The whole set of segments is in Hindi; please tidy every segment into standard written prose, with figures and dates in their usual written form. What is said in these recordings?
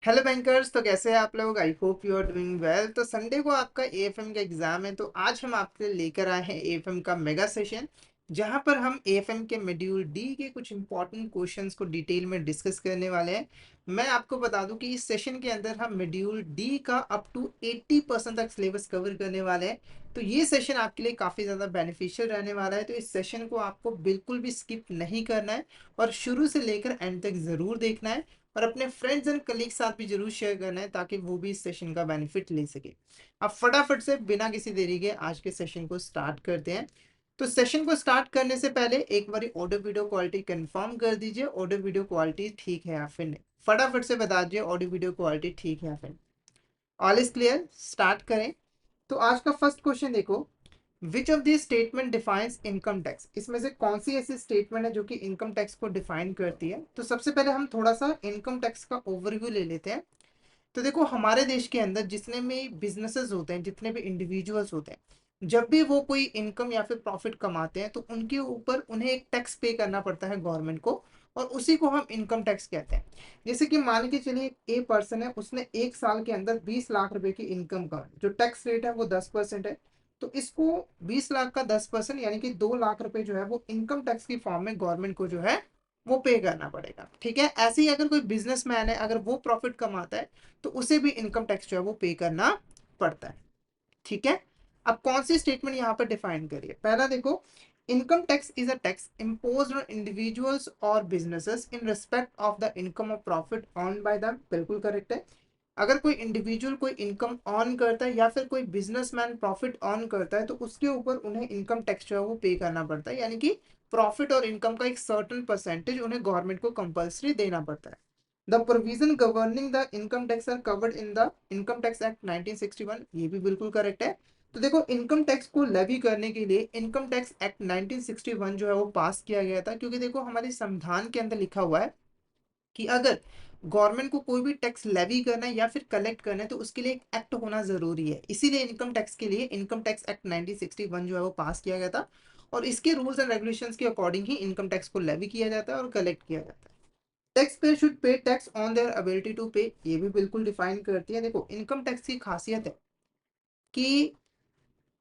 Hello bankers. तो कैसे हैं आप लोग? I hope you are doing well. तो संडे को आपका एएफएम का एग्जाम है, तो आज हम आपके लिए लेकर आए हैं एएफएम का मेगा सेशन, जहां पर हम एएफएम के मॉड्यूल डी के कुछ इंपॉर्टेंट क्वेश्चंस को डिटेल में डिस्कस करने वाले हैं। मैं आपको बता दूं कि इस सेशन के अंदर हम मॉड्यूल डी का अप टू 80% तक सिलेबस कवर करने वाले हैं। तो ये सेशन आपके लिए काफ़ी ज़्यादा बेनिफिशियल रहने वाला है, तो इस सेशन को आपको बिल्कुल भी स्किप नहीं करना है और शुरू से लेकर एंड तक ज़रूर देखना है और अपने फ्रेंड्स एंड कलीग साथ भी जरूर शेयर करना है ताकि वो भी इस सेशन का बेनिफिट ले सके। अब फटाफट से बिना किसी देरी के आज के सेशन को स्टार्ट करते हैं। तो सेशन को स्टार्ट करने से पहले एक बार ऑडियो वीडियो क्वालिटी कंफर्म कर दीजिए, ऑडियो वीडियो क्वालिटी ठीक है या फिर नहीं। फटाफट से बता दीजिए ऑडियो वीडियो क्वालिटी ठीक है या फिर नहीं। ऑल इज क्लियर, स्टार्ट करें। तो आज का फर्स्ट क्वेश्चन देखो, which of this statement defines income tax. इसमें से कौन सी ऐसी स्टेटमेंट है जो कि इनकम टैक्स को डिफाइन करती है। तो सबसे पहले हम थोड़ा सा इनकम टैक्स का ओवरव्यू ले लेते हैं। तो देखो, हमारे देश के अंदर जितने भी बिजनेसेस होते हैं, जितने भी इंडिविजुअल्स होते हैं, जब भी वो कोई इनकम या फिर प्रॉफिट कमाते हैं तो उनके ऊपर उन्हें एक टैक्स पे करना पड़ता है गवर्नमेंट को, और उसी को हम इनकम टैक्स कहते हैं। जैसे कि मान के चलिए ए पर्सन है, उसने एक साल के अंदर 20 लाख रुपए की इनकम का जो टैक्स रेट है वो 10% है। तो इसको 20 लाख का 10% यानी कि 2 लाख रुपए जो है वो इनकम टैक्स की फॉर्म में गवर्नमेंट को जो है वो पे करना पड़ेगा। ठीक है, ऐसे ही अगर कोई बिजनेसमैन है, अगर वो प्रॉफिट कमाता है तो उसे भी इनकम टैक्स जो है वो पे करना पड़ता है। ठीक है, अब कौन सी स्टेटमेंट यहाँ पर डिफाइन करिए। पहला देखो, income tax is a tax imposed on individuals और businesses in respect of the income और प्रॉफिट अर्न बाय देम। बिल्कुल करेक्ट है। अगर कोई इंडिविजुअल कोई इनकम अर्न करता है या फिर कोई बिजनेसमैन प्रॉफिट अर्न करता है तो उसके ऊपर उन्हें इनकम टैक्स जो है वो पे करना पड़ता है, यानी कि प्रॉफिट और इनकम का एक सर्टेन परसेंटेज उन्हें गवर्नमेंट को कंपल्सरी देना पड़ता है। The provision governing the income tax are covered in the income tax act 1961। ये भी बिल्कुल करेक्ट है। तो देखो, इनकम टैक्स को लेवी करने के लिए इनकम टैक्स एक्ट 1961 जो है वो पास किया गया था, क्योंकि देखो हमारे संविधान के अंदर लिखा हुआ है कि अगर गवर्नमेंट को कोई भी टैक्स लेवी करना है या फिर कलेक्ट करना है तो उसके लिए एक एक्ट होना जरूरी है। इसीलिए इनकम टैक्स के लिए इनकम टैक्स एक्ट 1961 जो है वो पास किया गया था, और इसके रूल्स एंड रेगुलेशंस के अकॉर्डिंग ही इनकम टैक्स को लेवी किया जाता है और कलेक्ट किया जाता है। Tax pay should pay tax on their ability to pay, ये भी बिल्कुल डिफाइन करती है। देखो, इनकम टैक्स की खासियत है कि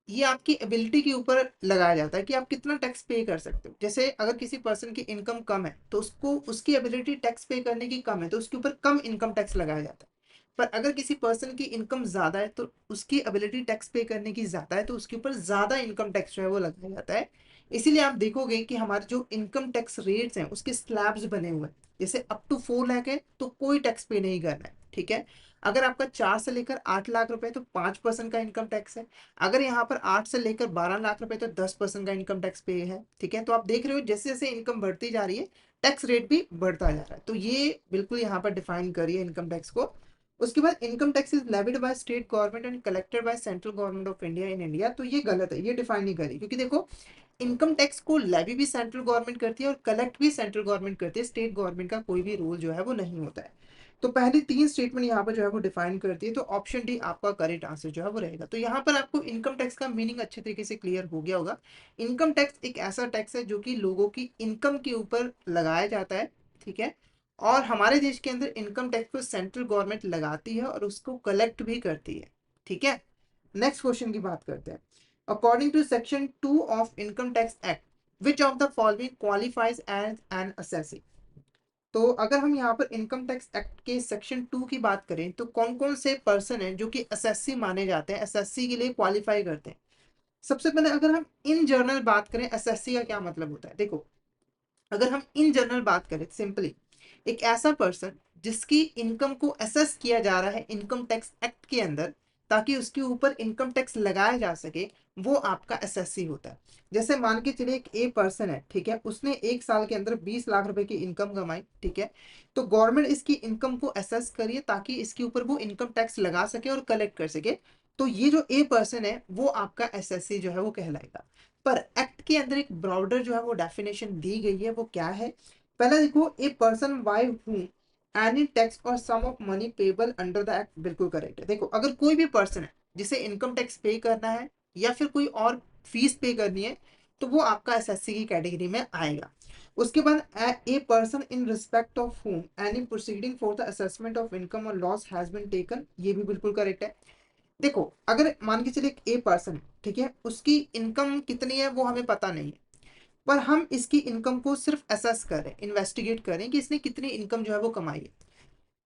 ये आपकी एबिलिटी के ऊपर लगाया जाता है कि आप कितना टैक्स पे कर सकते हो। जैसे अगर किसी पर्सन की इनकम कम है तो उसको उसकी एबिलिटी टैक्स पे करने की कम है तो उसके ऊपर कम इनकम टैक्स लगाया जाता है। पर अगर किसी पर्सन की इनकम ज्यादा है तो उसकी एबिलिटी टैक्स पे करने की ज्यादा है तो उसके ऊपर ज्यादा इनकम टैक्स जो है वो लगाया जाता है। इसीलिए आप देखोगे कि हमारे जो इनकम टैक्स रेट्स हैं उसके स्लैब्स बने हुए हैं। जैसे अप टू 4 लाख है तो कोई टैक्स पे नहीं करना है। ठीक है, अगर आपका 4 से लेकर 8 लाख रुपए तो 5% का इनकम टैक्स है। अगर यहाँ पर 8 से लेकर 12 लाख रुपए तो 10% का इनकम टैक्स पे है। ठीक है, तो आप देख रहे हो जैसे जैसे इनकम बढ़ती जा रही है टैक्स रेट भी बढ़ता जा रहा है। तो ये बिल्कुल यहाँ पर डिफाइन करिए इनकम टैक्स को। उसके बाद income tax is levied by state government and collected by central government of India in India. तो ये गलत है, ये डिफाइन नहीं करी, क्योंकि देखो इनकम टैक्स को लेवी भी सेंट्रल गवर्नमेंट करती है और कलेक्ट भी सेंट्रल गवर्नमेंट करती है। स्टेट गवर्नमेंट का कोई भी रोल जो है वो नहीं होता है। तो पहली तीन स्टेटमेंट यहाँ पर जो है वो डिफाइन करती है, तो ऑप्शन डी आपका करेक्ट आंसर जो है वो रहेगा। तो यहाँ पर आपको इनकम टैक्स का मीनिंग अच्छे तरीके से क्लियर हो गया होगा। इनकम टैक्स एक ऐसा टैक्स है जो कि लोगों की इनकम के ऊपर लगाया जाता है। ठीक है, और हमारे देश के अंदर इनकम टैक्स को सेंट्रल गवर्नमेंट लगाती है और उसको कलेक्ट भी करती है। ठीक है, नेक्स्ट क्वेश्चन की बात करते हैं। According to section 2 of income tax act, which of the following qualifies as an assessee. तो अगर हम यहाँ पर इनकम टैक्स एक्ट के सेक्शन 2 की बात करें तो कौन कौन से पर्सन हैं जो कि एसएससी माने जाते हैं, एसएससी के लिए क्वालिफाई करते हैं। सबसे पहले अगर हम इन जनरल बात करें एसएससी का क्या मतलब होता है, देखो अगर हम इन जनरल बात करें सिंपली, एक ऐसा पर्सन जिसकी इनकम को असेस किया जा रहा है इनकम टैक्स एक्ट के अंदर ताकि उसके ऊपर इनकम टैक्स लगाया जा सके, वो आपका एसएससी होता है। जैसे मान के चलिए एक ए पर्सन है, ठीक है, उसने एक साल के अंदर 20 लाख रुपए की इनकम कमाई। ठीक है, तो गवर्नमेंट इसकी इनकम को असेस करिए ताकि इसके ऊपर वो इनकम टैक्स लगा सके और कलेक्ट कर सके। तो ये जो ए पर्सन है वो आपका एसएससी जो है वो कहलाएगा। पर एक्ट के अंदर एक ब्रॉडर जो है वो डेफिनेशन दी गई है, वो क्या है। पहला देखो, a person by whom any tax और sum of money payable under the act. बिल्कुल करेक्ट है। देखो, अगर कोई भी पर्सन है जिसे इनकम टैक्स पे करना है या फिर कोई और फीस पे करनी है, तो वो आपका एसएससी की कैटेगरी में आएगा। उसके बाद a person in respect of whom any proceeding for the assessment of income और लॉस हैज बीन टेकन, ये भी बिल्कुल करेक्ट है। देखो अगर मान के चलिए ए पर्सन, ठीक है, उसकी इनकम कितनी है वो हमें पता नहीं है, पर हम इसकी इनकम को सिर्फ असेस करें, इन्वेस्टिगेट करें कि इसने कितनी इनकम जो है वो कमाई है,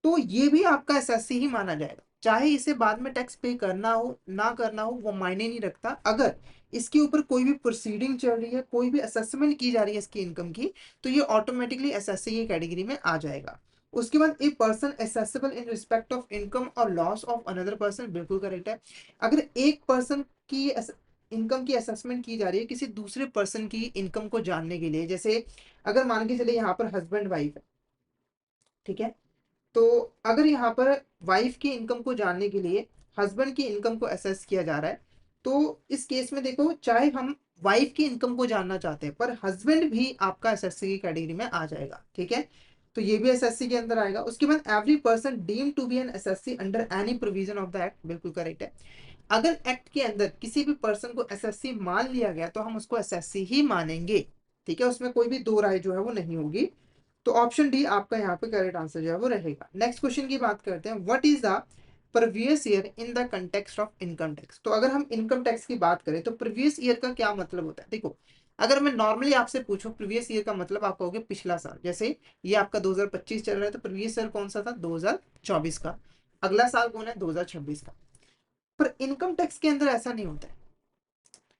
तो ये भी आपका एसएससी ही माना जाएगा। चाहे इसे बाद में टैक्स पे करना हो ना करना हो वो मायने नहीं रखता, अगर इसके ऊपर कोई भी प्रोसीडिंग चल रही है, कोई भी असेसमेंट की जा रही है इसकी इनकम की, तो ये ऑटोमेटिकली एसएससी की कैटेगरी में आ जाएगा। उसके बाद a person accessible in respect of income और लॉस ऑफ अनदर पर्सन, बिल्कुल करेक्ट है। अगर एक पर्सन की इनकम की असेसमेंट की जा रही है किसी दूसरे पर्सन की इनकम को जानने के लिए, जैसे अगर मान के चलिए यहाँ पर हस्बैंड वाइफ है, ठीक है, तो अगर यहाँ पर वाइफ की इनकम को जानने के लिए हस्बैंड की इनकम को असेस किया जा रहा है, तो इस केस में देखो चाहे हम वाइफ की इनकम को जानना चाहते हैं पर हस्बैंड भी आपका एसएससी की कैटेगरी में आ जाएगा, ठीक है, तो ये भी एसएससी के अंदर आएगा। उसके बाद every person deem to be an assessee under any provision of the act, बिल्कुल करेक्ट है। अगर एक्ट के अंदर किसी भी पर्सन को एसएससी मान लिया गया तो हम उसको एसएससी ही मानेंगे, ठीक है, उसमें कोई भी दो राय जो है वो नहीं होगी। तो ऑप्शन डी आपका यहाँ पे करेक्ट आंसर जो है वो रहेगा। नेक्स्ट क्वेश्चन की बात करते हैं, what is the previous year in the context of income tax. तो अगर हम इनकम टैक्स की बात करें तो प्रीवियस ईयर का क्या मतलब होता है। देखो अगर मैं नॉर्मली आपसे पूछूं प्रीवियस ईयर का मतलब, आप कहोगे पिछला साल, जैसे ये आपका 2025 चल रहा है तो प्रीवियस ईयर कौन सा था, 2024 का। अगला साल कौन है, 2026 का। पर इनकम टैक्स के अंदर ऐसा नहीं होता है।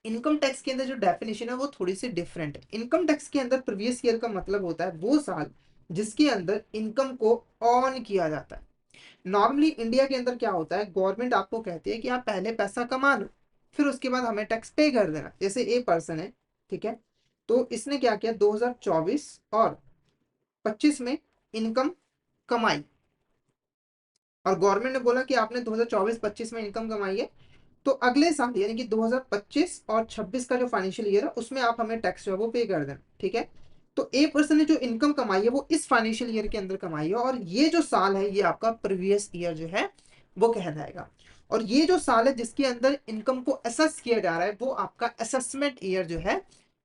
इनकम टैक्स के अंदर जो डेफिनेशन है वो थोड़ी सी डिफरेंट है। इनकम टैक्स के अंदर प्रीवियस ईयर का मतलब होता है वो साल जिसके अंदर इनकम को ऑन किया जाता है। नॉर्मली इंडिया के अंदर क्या होता है, गवर्नमेंट आपको कहती है कि आप पहले पैसा कमा लो फिर उसके बाद हमें टैक्स पे कर देना। जैसे ए पर्सन है, ठीक है, तो इसने क्या किया 2024 और 25 में इनकम कमाई, और गवर्नमेंट ने बोला कि आपने 2024-25 में इनकम कमाई है, तो अगले साल यानी कि 2025 और 26 का जो फाइनेंशियल ईयर है उसमें आप हमें टैक्स जो है वो पे कर देना, ठीक है। तो ए पर्सन ने जो इनकम कमाई है वो इस फाइनेंशियल ईयर के अंदर कमाई है, और ये जो साल है ये आपका प्रीवियस ईयर जो है वो कहलाएगा। और ये जो साल है जिसके अंदर इनकम को असेस किया जा रहा है वो आपका असेसमेंट ईयर जो है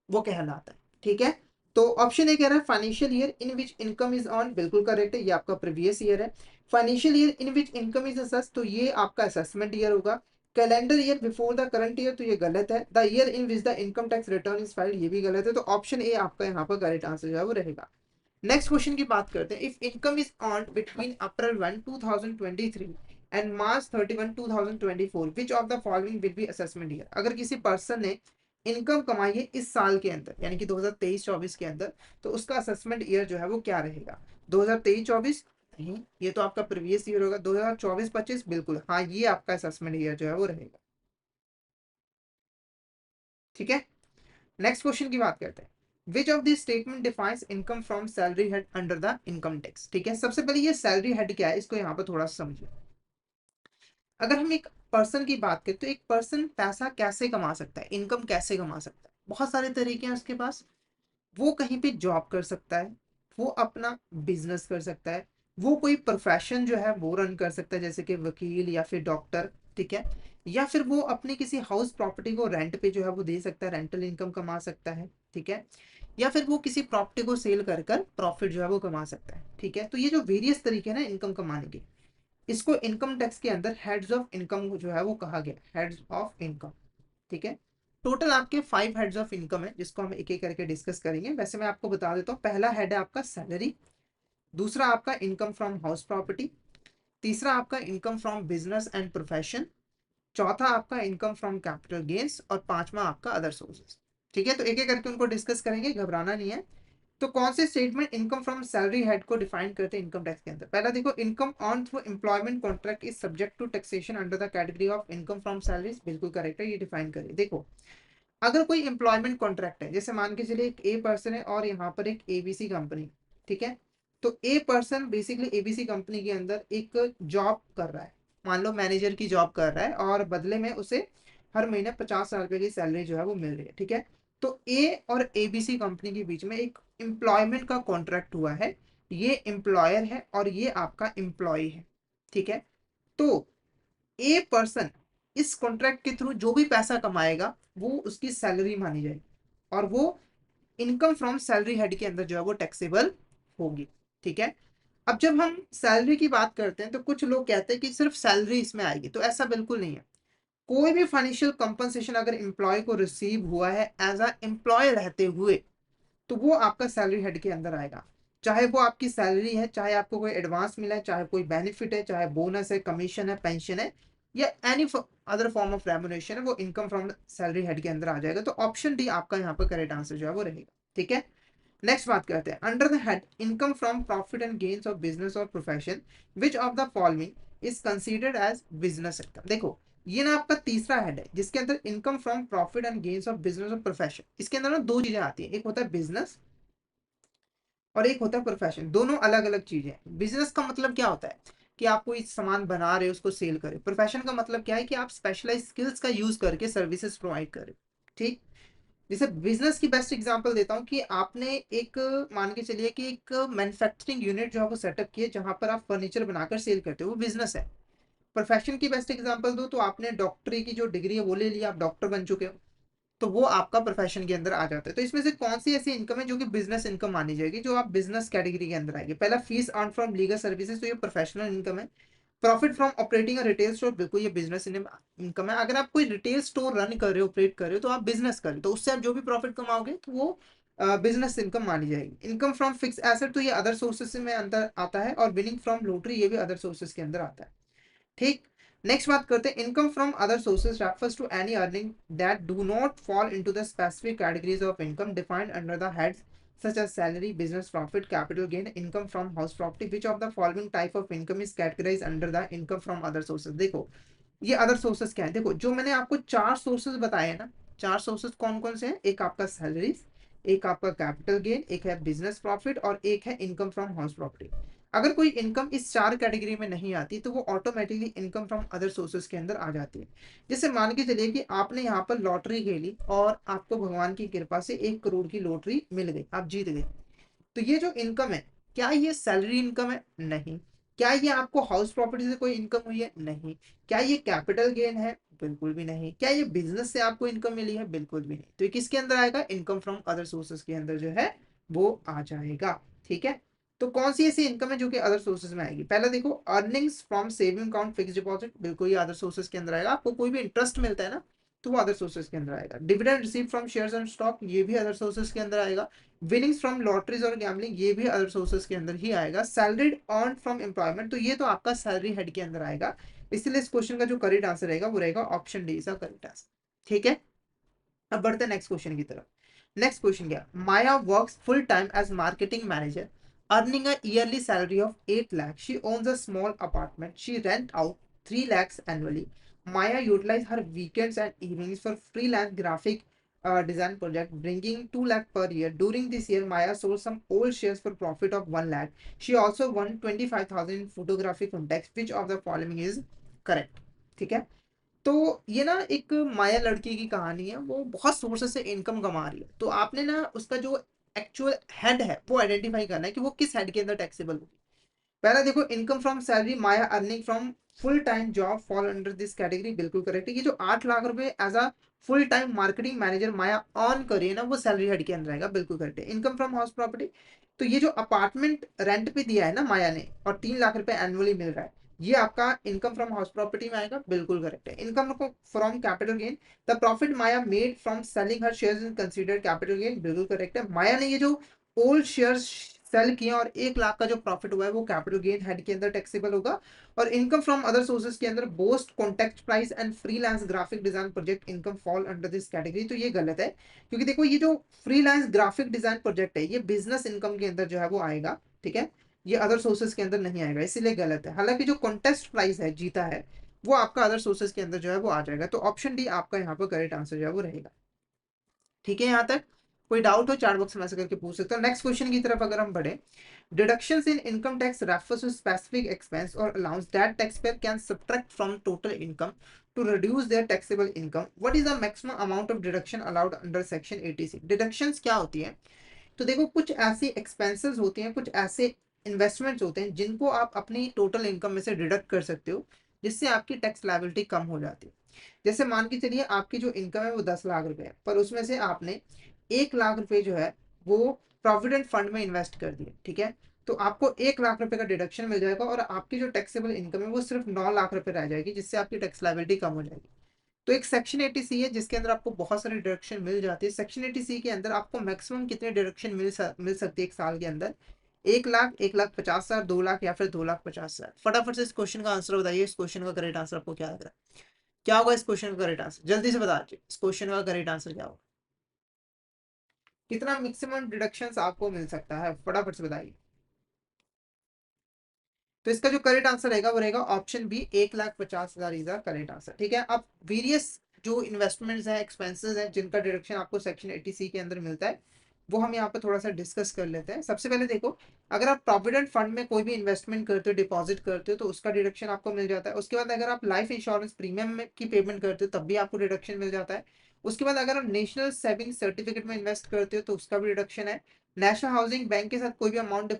वो कहलाता है, ठीक है। तो ऑप्शन ए कह रहा है financial year in which income is on, बिल्कुल करेक्ट है, ये आपका प्रीवियस ईयर है। Financial year in which income is assess, तो ये आपका असेसमेंट ईयर होगा। Calendar year before the current year, तो ये गलत है। The year in which the income tax return is filed, ये भी गलत है। तो ऑप्शन ए आपका यहाँ पर करेक्ट आंसर जो है वो रहेगा। नेक्स्ट क्वेश्चन की बात करते हैं, if income is earned between April 1 2023 and March 31 2024 which of the following will be assessment year. अगर किसी पर्सन ने इनकम कमाई है इस साल के अंदर यानी कि 2023-24 के अंदर, तो उसका असेसमेंट ईयर जो है वो क्या रहेगा, 2023-24 नहीं, ये तो आपका प्रीवियस ईयर होगा। 2024-25 बिल्कुल हाँ, ये आपका असेसमेंट ईयर जो है वो रहेगा, ठीक है। नेक्स्ट क्वेश्चन की बात करते हैं, which of this statement defines income from salary head under the income tax. ठीक है, सबसे पहले ये सैलरी हेड क्या है इसको यहाँ पर थोड़ा सा समझिए। अगर हम एक पर्सन की बात करें तो एक पर्सन पैसा कैसे कमा सकता है, इनकम कैसे कमा सकता है, बहुत सारे तरीके हैं उसके पास। वो कहीं पे जॉब कर सकता है, वो अपना बिजनेस कर सकता है, वो कोई प्रोफेशन जो है वो रन कर सकता है जैसे कि वकील या फिर डॉक्टर, ठीक है, या फिर वो अपनी किसी हाउस प्रॉपर्टी को रेंट पे जो है वो दे सकता है, रेंटल इनकम कमा सकता है, ठीक है, या फिर वो किसी प्रॉपर्टी को सेल कर कर प्रॉफिट जो है वो कमा सकता है, ठीक है। तो ये जो वेरियस तरीके हैं ना इनकम कमाने के, इसको इनकम टैक्स के अंदर हेड्स ऑफ इनकम जो है वो कहा गया, हेड्स ऑफ इनकम, ठीक है। टोटल आपके 5 हेड्स ऑफ इनकम है जिसको हम एक एक करके डिस्कस करेंगे। वैसे मैं आपको बता देता हूँ, पहला हेड है आपका सैलरी, दूसरा आपका इनकम फ्रॉम हाउस प्रॉपर्टी, तीसरा आपका income from business and profession, चौथा आपका इनकम फ्रॉम कैपिटल गेन्स, और पांचवा आपका अदर सोर्सेज, ठीक है। तो एक एक करके उनको डिस्कस करेंगे, घबराना नहीं है। तो कौन से statement income from salary head को डिफाइन करते हैं इनकम टैक्स के अंदर। पहला देखो, इनकम ऑन through employment contract is subject to taxation under the category of income from salaries, बिल्कुल करेक्ट है, ये डिफाइन करिए। देखो अगर कोई एम्प्लॉयमेंट कॉन्ट्रैक्ट है, जैसे मान के चलिए एक ए पर्सन है और यहाँ पर एक एबीसी कंपनी, ठीक है, तो a person basically ABC company के अंदर एक जॉब कर रहा है, मान लो मैनेजर की जॉब कर रहा है, और बदले में उसे हर महीने 50,000 रुपए की सैलरी जो है वो मिल रही है, ठीक है। तो ए और एबीसी कंपनी के बीच में एक एम्प्लॉयमेंट का कॉन्ट्रैक्ट हुआ है, ये एम्प्लॉयर है और ये आपका एम्प्लॉय है, ठीक है। तो ए पर्सन इस कॉन्ट्रैक्ट के थ्रू जो भी पैसा कमाएगा वो उसकी सैलरी मानी जाएगी, और वो इनकम फ्रॉम सैलरी हेड के अंदर जो है वो टैक्सेबल होगी। ठीक है। अब जब हम सैलरी की बात करते हैं तो कुछ लोग कहते हैं कि सिर्फ सैलरी इसमें आएगी, तो ऐसा बिल्कुल नहीं है। कोई भी फाइनेंशियल कंपनसेशन अगर एम्प्लॉय को रिसीव हुआ है एज अ एम्प्लॉय रहते हुए, तो वो आपका सैलरी हेड के अंदर आएगा। चाहे वो आपकी सैलरी है, चाहे आपको कोई एडवांस मिला है, चाहे कोई बेनिफिट है, चाहे बोनस है, कमीशन है, पेंशन है, या any other form of remuneration है, वो इनकम फ्रॉम सैलरी हेड के अंदर आ जाएगा। तो ऑप्शन डी आपका यहाँ पर करेक्ट आंसर जो है वो रहेगा। ठीक है। नेक्स्ट बात करते हैं, under the head income from profit and gains of business और profession which of the following is considered as business income. देखो ये ना आपका तीसरा हेड है जिसके अंदर income from profit and gains of business और प्रोफेशन, इसके अंदर ना दो चीजें आती हैं, एक होता है बिजनेस और एक होता है प्रोफेशन। दोनों अलग अलग चीजें हैं। बिजनेस का मतलब क्या होता है कि आप कोई सामान बना रहे हो, उसको सेल करे। प्रोफेशन का मतलब क्या है कि आप स्पेशलाइज स्किल्स का यूज करके सर्विसेज प्रोवाइड करें। ठीक। जैसे बिजनेस की बेस्ट एग्जांपल देता हूँ कि आपने एक, मान के चलिए कि एक मैन्युफैक्चरिंग यूनिट जो है वो सेटअप किए जहां पर आप फर्नीचर बनाकर सेल करते हो, वो बिजनेस है। प्रोफेशन की बेस्ट एग्जांपल दो तो आपने डॉक्टरी की जो डिग्री है वो ले लिया, आप डॉक्टर बन चुके हो, तो वो आपका प्रोफेशन के अंदर आ जाता है। तो इसमें से कौन सी ऐसी इनकम है जो कि बिजनेस इनकम मानी जाएगी, जो आप बिजनेस कैटेगरी के अंदर आएगी। पहला, fees earn from legal services, तो ये प्रोफेशनल इनकम है। Profit from operating retail store, बिल्कुल ये बिजनेस इनकम है। अगर आप कोई रिटेल स्टोर रन कर रहे हो, ऑपरेट कर रहे हो, तो आप बिजनेस कर रहे हो, तो उससे आप जो भी प्रॉफिट कमाओगे तो वो बिजनेस इनकम मानी जाएगी। इनकम फ्रॉम फिक्स एसेट, तो ये अदर सोर्सेज में अंदर आता है। और विनिंग फ्रॉम लॉटरी, ये भी अदर सोर्सेज के अंदर आता है। ठीक। नेक्स्ट बात करते हैं, income from other sources refers to any earning that do not fall into the specific categories of income defined under the heads such as salary, business profit, capital gain, income from house property. Which of the following type of income is categorized under the income from other sources? देखो ये अदर सोर्सेज क्या है, देखो जो मैंने आपको चार सोर्सेज बताए हैं ना, चार सोर्सेज कौन कौन से हैं, एक आपका सैलरीज, एक आपका कैपिटल गेन, एक है बिजनेस प्रॉफिट और एक है इनकम फ्रॉम हाउस प्रॉपर्टी। अगर कोई इनकम इस चार कैटेगरी में नहीं आती तो वो automatically income from other sources के अंदर आ जाती है। जैसे मान के चलिए कि आपने यहाँ पर लॉटरी खेली और आपको भगवान की कृपा से 1 करोड़ की लॉटरी मिल गई, आप जीत गए। तो ये जो इनकम है, क्या ये सैलरी इनकम है? नहीं। क्या ये आपको हाउस प्रॉपर्टी से कोई इनकम हुई है? नहीं। क्या ये कैपिटल गेन है? बिल्कुल भी नहीं। क्या ये बिजनेस से आपको इनकम मिली है? बिल्कुल भी नहीं। तो ये किसके अंदर आएगा? इनकम फ्रॉम अदर सोर्सेज के अंदर जो है वो आ जाएगा। ठीक है। तो कौन सी ऐसी इनकम है जो कि अदर सोर्सेज में आएगी? पहला देखो, earnings from saving account, fix deposit, बिल्कुल ये अदर सोर्सेज के अंदर आएगा। आपको कोई भी इंटरेस्ट मिलता है ना, तो वो अदर सोर्सेज के अंदर आएगा। Dividend receive from shares and stock, ये भी अदर सोर्सेज के अंदर आएगा। विनिंग्स फ्रॉम लॉटरीज और गैम्बलिंग, ये भी अदर सोर्सेज के अंदर ही आएगा। सैलरीड अर्न फ्रॉम एम्प्लॉयमेंट, तो ये तो आपका सैलरी हेड के अंदर आएगा। इसलिए इस क्वेश्चन का जो करेक्ट आंसर रहेगा वो रहेगा option D is correct answer. ठीक है। अब बढ़ते हैं नेक्स्ट क्वेश्चन की तरफ। नेक्स्ट क्वेश्चन क्या, Maya works full time as marketing manager earning a yearly salary of 8 lakh. She owns a small apartment, she rent out 3 lakhs annually. Maya utilized her weekends and evenings for freelance graphic design project, bringing 2 lakh per year. During this year, Maya sold some old shares for profit of 1 lakh. She also won 25,000 in photography contests. Which of the following is correct? ठीक है। तो ये ना एक माया लड़की की कहानी है, वो बहुत सोर्सेस से इनकम कमा रही है। तो आपने ना उसका जो एक्चुअल हेड है वो आइडेंटिफाई करना है कि वो किस हेड के अंदर टैक्सेबल होगी। पहला देखो, income from salary, Maya earning from full time job fall under this category, बिल्कुल करेक्ट है। ये जो 8 लाख रुपए as a full time marketing manager Maya earn करी है ना, वो सैलरी हेड के अंदर आएगा, बिल्कुल करेक्ट है। इनकम फ्रॉम हाउस प्रॉपर्टी, तो ये जो अपार्टमेंट रेंट पे दिया है ना माया ने और 3 लाख रुपए एनुअली मिल रहा है, ये आपका इनकम फ्रॉम हाउस प्रॉपर्टी में आएगा, बिल्कुल करेक्ट है। Income from capital gain, the profit Maya made from selling her shares in considered capital gain, बिल्कुल करेक्ट है। माया ने ये जो ओल्ड शेयर्स सेल किया और 1 लाख का जो प्रॉफिट हुआ है वो कैपिटल गेन हेड के अंदर टैक्सेबल होगा। और इनकम फ्रॉम अदर सोर्सेज के अंदर boast contact price and freelance graphic design project income fall under this category, तो ये गलत है। क्योंकि देखो ये जो फ्रीलांस ग्राफिक डिजाइन प्रोजेक्ट है ये बिजनेस इनकम के अंदर जो है वो आएगा। ठीक है। ये अदर सोर्सेज के अंदर नहीं आएगा, इसीलिए गलत है। हालांकि जो कॉन्टेस्ट प्राइस है जीता है वो आपका अदर सोर्सेज के अंदर जो है वो आ जाएगा। तो ऑप्शन डी आपका यहाँ पर करेक्ट आंसर जो है वो रहेगा। ठीक है। यहाँ तक कोई डाउट हो चार्ट बॉक्स में ऐसे करके पूछ सकते हो। नेक्स्ट क्वेश्चन की तरफ अगर हम बढ़े, deductions in income tax refers to specific expense और allowance that tax payer can subtract from total income to reduce their taxable income. What is the maximum amount of deduction allowed under section 86? डिडक्शंस क्या होती है? तो देखो कुछ ऐसी एक्सपेंसेस होती हैं, कुछ ऐसे इन्वेस्टमेंट्स होते हैं जिनको आप अपनी टोटल इनकम में से डिडक्ट कर सकते हो, जिससे आपकी टैक्स लायबिलिटी कम हो जाती है। जैसे मान के चलिए आपकी जो इनकम है वो 10 लाख रुपए है, पर उसमें से आपने 1 लाख रुपए जो है वो प्रोविडेंट फंड में इन्वेस्ट कर दिए, ठीक है, तो आपको 1 लाख रुपए का डिडक्शन मिल जाएगा और आपकी जो टैक्सेबल इनकम है वो सिर्फ 9 लाख रुपए रह जाएगी, जिससे आपकी टैक्स लायबिलिटी कम हो जाएगी। तो एक सेक्शन 80 है जिसके अंदर आपको बहुत सारी डिडक्शन मिल जाती है। सेक्शन 80 के अंदर आपको मैक्सिमम कितने डिडक्शन मिल सकती है एक साल के अंदर? 1 लाख, 1,50,000, 2 लाख या फिर 2,50,000। फटाफट से इस क्वेश्चन का आंसर बताइए। इस क्वेश्चन का करेक्ट आंसर आपको क्या लग रहा है? क्या होगा इस क्वेश्चन का करेक्ट आंसर? जल्दी से बता दीजिए इस क्वेश्चन का करेक्ट आंसर क्या होगा? कितना मैक्सिमम डिडक्शन आपको मिल सकता है, फटाफट से बताइए। तो इसका जो करेक्ट आंसर रहेगा वो रहेगा option B, 1,50,000 is the correct answer, ठीक है। अब वेरियस जो इन्वेस्टमेंट्स हैं, एक्सपेंसेस हैं, जिनका डिडक्शन आपको सेक्शन 80 के अंदर मिलता है, वो हम यहाँ पे थोड़ा सा डिस्कस कर लेते हैं। सबसे पहले देखो, अगर आप प्रोविडेंट फंड में कोई भी इन्वेस्टमेंट करते हो, डिपॉजिट करते हो, तो उसका डिडक्शन आपको मिल जाता है। उसके बाद अगर आप लाइफ इंश्योरेंस प्रीमियम की पेमेंट करते हो तब भी आपको डिडक्शन मिल जाता है। उसके बाद अगर आप नेशनल सेविंग सर्टिफिकेट में इन्वेस्ट करते हो तो उसका भी डिडक्शन है। नेशनल हाउसिंग बैंक के साथ कोई भी अमाउंट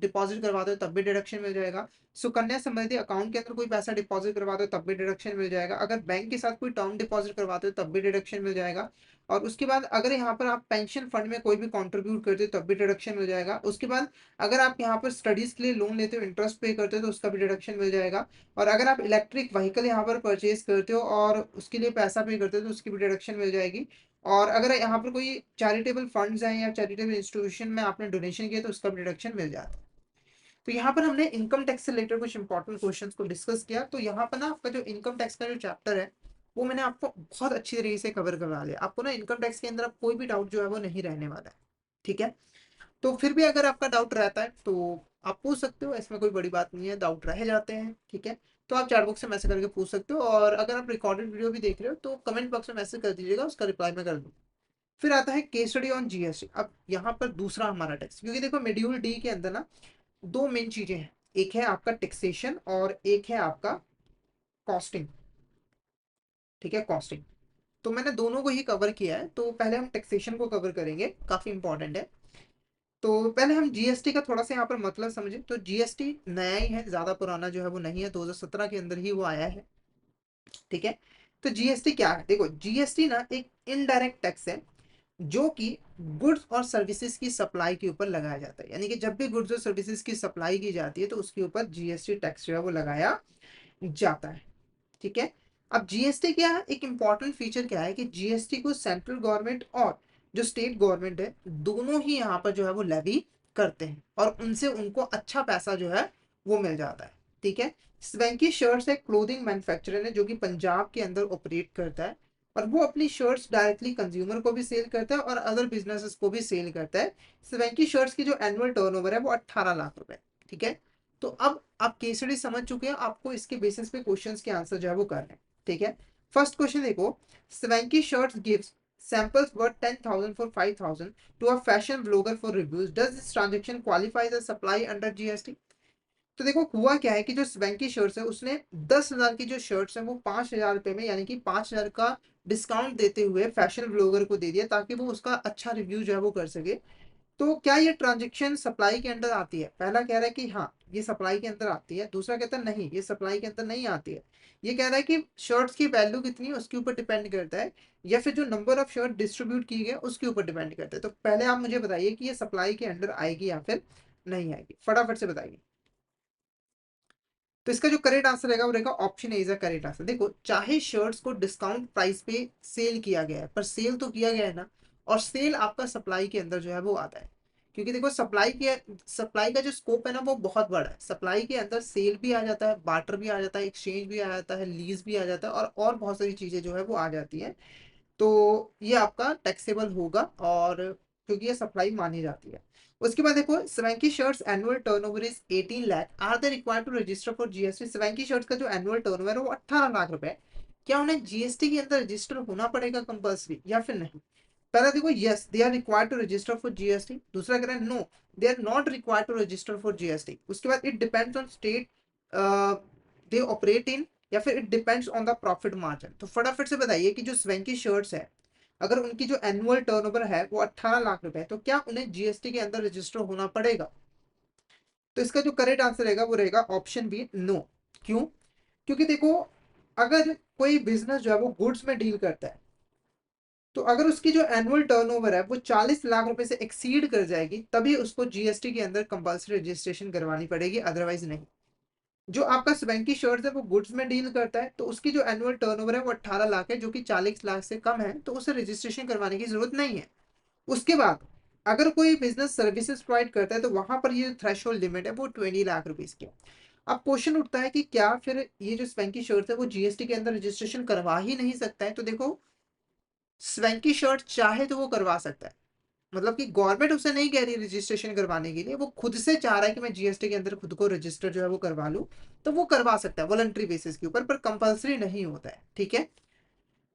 डिपॉजिट करवाते हो तब भी डिडक्शन मिल जाएगा। सुकन्या समृद्धि अकाउंट के अंदर कोई पैसा डिपॉजिट करवाते हो तब भी डिडक्शन मिल जाएगा। अगर बैंक के साथ कोई टर्म डिपॉजिट करवाते हो तब भी डिडक्शन मिल जाएगा। और उसके बाद अगर यहाँ पर आप पेंशन फंड में कोई भी कंट्रीब्यूट करते हो तब भी डिडक्शन मिल जाएगा। उसके बाद अगर आप यहाँ पर स्टडीज के लिए लोन लेते हो, इंटरेस्ट पे करते हो तो उसका भी डिडक्शन मिल जाएगा। और अगर आप इलेक्ट्रिक व्हीकल यहाँ पर परचेज करते हो और उसके लिए पैसा पे करते हो तो उसकी भी डिडक्शन मिल जाएगी। और अगर यहाँ पर कोई चैरिटेबल फंड्स हैं या चैरिटेबल इंस्टीट्यूशन में आपने डोनेशन किया तो उसका भी डिडक्शन मिल जाता है। तो यहाँ पर हमने इनकम टैक्स से रिलेटेड कुछ इंपॉर्टेंट क्वेश्चंस को डिस्कस किया। तो यहाँ पर ना आपका जो इनकम टैक्स का जो चैप्टर है वो मैंने आपको बहुत अच्छी तरीके से कवर करवा लिया। आपको ना इनकम टैक्स के अंदर अब कोई भी डाउट जो है वो नहीं रहने वाला है, ठीक है। तो फिर भी अगर आपका डाउट रहता है तो आप पूछ सकते हो, इसमें कोई बड़ी बात नहीं है, डाउट रह जाते हैं, ठीक है। तो आप चैट बॉक्स में मैसेज करके पूछ सकते हो, और अगर आप रिकॉर्डेड वीडियो भी देख रहे हो तो कमेंट बॉक्स में मैसेज कर दीजिएगा, उसका रिप्लाई मैं कर दूँ। फिर आता है केस स्टडी ऑन जीएसटी। अब यहाँ पर दूसरा हमारा टैक्स, क्योंकि देखो मॉड्यूल डी के अंदर ना दो मेन चीजें हैं, एक है आपका टैक्सेशन और एक है आपका कॉस्टिंग, ठीक है, कॉस्टिंग। तो मैंने दोनों को ही कवर किया है। तो पहले हम टैक्सेशन को कवर करेंगे, काफी इंपॉर्टेंट है। तो पहले हम जीएसटी का थोड़ा सा यहाँ पर मतलब समझे। तो जीएसटी नया ही है, ज्यादा पुराना जो है वो नहीं है, 2017 के अंदर ही वो आया है, ठीक है। तो जीएसटी क्या है? देखो, जीएसटी ना एक इनडायरेक्ट टैक्स है जो कि गुड्स और सर्विसेज की सप्लाई के ऊपर लगाया जाता है। यानी कि जब भी गुड्स और सर्विसेज की सप्लाई की जाती है तो उसके ऊपर जीएसटी टैक्स जो है वो लगाया जाता है, ठीक है। अब जीएसटी क्या है, एक इंपॉर्टेंट फीचर क्या है कि जीएसटी को सेंट्रल गवर्नमेंट और जो स्टेट गवर्नमेंट है दोनों ही यहाँ पर जो है वो लेवी करते हैं और उनसे उनको अच्छा पैसा जो है वो मिल जाता है, ठीक है। स्वैंकी शर्ट्स एक क्लोथिंग मैन्युफैक्चरर है जो कि पंजाब के अंदर ऑपरेट करता है, और वो अपनी शर्ट्स डायरेक्टली कंज्यूमर को भी सेल करता है और अदर बिजनेसेस को भी सेल करता है। स्वैंकी शर्ट्स की जो एनुअल टर्नओवर है वो 18 लाख रुपए, ठीक है। तो अब आप केस स्टडी समझ चुके हैं, आपको इसके बेसिस पे क्वेश्चंस के आंसर जो है वो करने हैं, ठीक है। फर्स्ट क्वेश्चन देखो, Swanky shirts gives samples worth 10,000 for 5,000 to a fashion blogger for reviews. Does this transaction qualify as a supply under GST? तो देखो हुआ क्या है कि जो स्वैंकी शर्ट्स है उसने 10,000 की जो शर्ट्स है वो 5,000 रुपए में, यानी कि 5,000 का डिस्काउंट देते हुए फैशन ब्लॉगर को दे दिया ताकि वो उसका अच्छा रिव्यू जो है वो कर सके। तो क्या ये ट्रांजेक्शन सप्लाई के अंदर आती है? पहला कह रहा है कि हाँ ये सप्लाई के अंदर आती है, दूसरा कहता है नहीं ये सप्लाई के अंदर नहीं आती है। ये कह रहा है कि शर्ट्स की वैल्यू कितनी है उसके ऊपर डिपेंड करता है, या फिर जो नंबर ऑफ शर्ट डिस्ट्रीब्यूट की गए उसके ऊपर डिपेंड करता है। तो पहले आप मुझे बताइए कि ये सप्लाई के अंडर आएगी या फिर नहीं आएगी, फटाफट से बताइए। तो इसका जो करेक्ट आंसर रहेगा वो रहेगा option A is a correct answer. देखो, चाहे शर्ट्स को डिस्काउंट प्राइस पे सेल किया गया है पर सेल तो किया गया है ना, और सेल आपका सप्लाई के अंदर जो है वो आता है। क्योंकि देखो सप्लाई का जो स्कोप है ना वो बहुत बड़ा है। सप्लाई के अंदर सेल भी आ जाता है, बार्टर भी आ जाता है, एक्सचेंज भी आ जाता है, लीज भी आ जाता है, और बहुत सारी चीजें जो है वो आ जाती है। तो ये आपका टैक्सेबल होगा, और क्योंकि ये सप्लाई मानी जाती है। उसके बाद देखो, Swanky Shirts annual turnover is 18 lakh, are they required to register for GST? Swanky Shirts का जो एनुअल टर्नओवर है वो 18 लाख रुपए है। क्या उन्हें जीएसटी के अंदर रजिस्टर होना पड़ेगा कंपल्सरी या फिर नहीं? पहला देखो, yes they are required to register for GST. दूसरा कह रहा है no, they are not required to register for GST. उसके बाद it depends on state they operate in, या फिर it depends on the profit margin. तो फटाफट से बताइए कि जो स्वैंकी शर्ट्स है अगर उनकी जो एनुअल टर्नओवर है वो 18 लाख रुपए है तो क्या उन्हें जीएसटी के अंदर रजिस्टर होना पड़ेगा? तो इसका जो करेक्ट आंसर रहेगा वो रहेगा ऑप्शन बी, नो। क्यों? क्योंकि देखो, अगर कोई बिजनेस जो है वो गुड्स में डील करता है तो अगर उसकी जो एनुअल टर्नओवर है वो 40 लाख रुपए से एक्सीड कर जाएगी, तभी उसको जीएसटी के अंदर कंपल्सरी रजिस्ट्रेशन करवानी पड़ेगी, अदरवाइज नहीं। जो आपका स्वेंकी शर्ट्स है वो गुड्स में डील करता है, तो उसकी जो एनुअल टर्नओवर है वो 18 लाख है, जो कि 40 लाख से कम है, तो उसे रजिस्ट्रेशन करवाने की जरूरत नहीं है। उसके बाद अगर कोई बिजनेस सर्विसेज प्रोवाइड करता है तो वहां पर ये थ्रेश लिमिट है वो 20 लाख रुपीज की है। अब क्वेश्चन उठता है कि क्या फिर ये जो स्वेंकी शर्ट्स है वो जीएसटी के अंदर रजिस्ट्रेशन करवा ही नहीं सकता है? तो देखो, स्वेंकी शर्ट चाहे तो वो करवा सकता है, मतलब कि गवर्नमेंट उसे नहीं कह रही रजिस्ट्रेशन करवाने के लिए, वो खुद से चाह रहा है कि मैं जीएसटी के अंदर खुद को रजिस्टर जो है वो करवा लूं, तो वो करवा सकता है वॉलंटरी बेसिस के ऊपर, पर कंपलसरी नहीं होता है। ठीक है,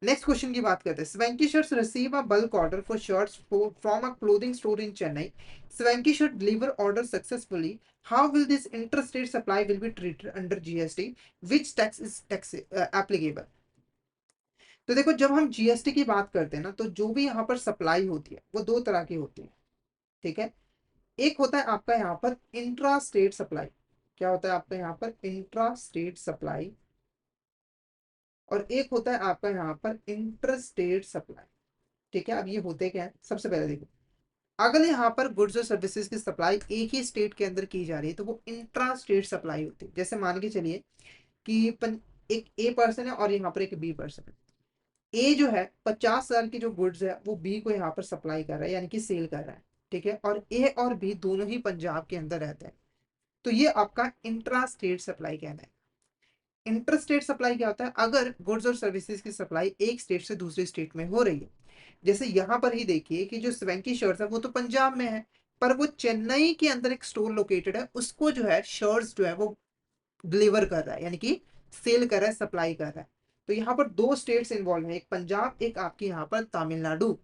नेक्स्ट क्वेश्चन की बात करते हैं। Swanky shirts receive a bulk order for shirts from a clothing store in Chennai. Swanky shirt deliver order successfully, how will this interstate supply will be treated under GST, which tax is tax applicable? तो देखो, जब हम जीएसटी की बात करते हैं ना, तो जो भी यहाँ पर सप्लाई होती है वो दो तरह की होती है। ठीक है, एक होता है आपका यहाँ पर इंट्रा स्टेट सप्लाई। क्या होता है आपका यहाँ पर इंट्रा स्टेट सप्लाई, और एक होता है आपका यहाँ पर इंटर स्टेट सप्लाई। ठीक है, अब ये होते क्या है, सबसे पहले देखो, अगर यहाँ पर गुड्स और सर्विसेज की सप्लाई एक ही स्टेट के अंदर की जा रही है तो वो इंट्रा स्टेट सप्लाई होती है। जैसे मान के चलिए कि एक ए पर्सन है और यहाँ पर एक बी पर्सन है। ए जो है 50 हजार की जो गुड्स है वो बी को यहाँ पर सप्लाई कर रहा है, यानी कि सेल कर रहा है। ठीक है, और ए और बी दोनों ही पंजाब के अंदर रहते हैं, तो ये आपका इंट्रा स्टेट सप्लाई कहना है। इंटर स्टेट सप्लाई क्या होता है? अगर गुड्स और सर्विसेज की सप्लाई एक स्टेट से दूसरे स्टेट में हो रही है, जैसे यहाँ पर ही देखिए कि जो स्वेंकी शर्ट्स है वो तो पंजाब में है, पर वो चेन्नई के अंदर एक स्टोर लोकेटेड है, उसको जो है शर्ट्स जो है वो डिलीवर कर रहा है, यानी कि सेल कर रहा है, सप्लाई कर रहा है। तो यहाँ पर दो स्टेट्स इन्वॉल्व है, एक पंजाब, एक आपकी यहाँ पर तमिलनाडु।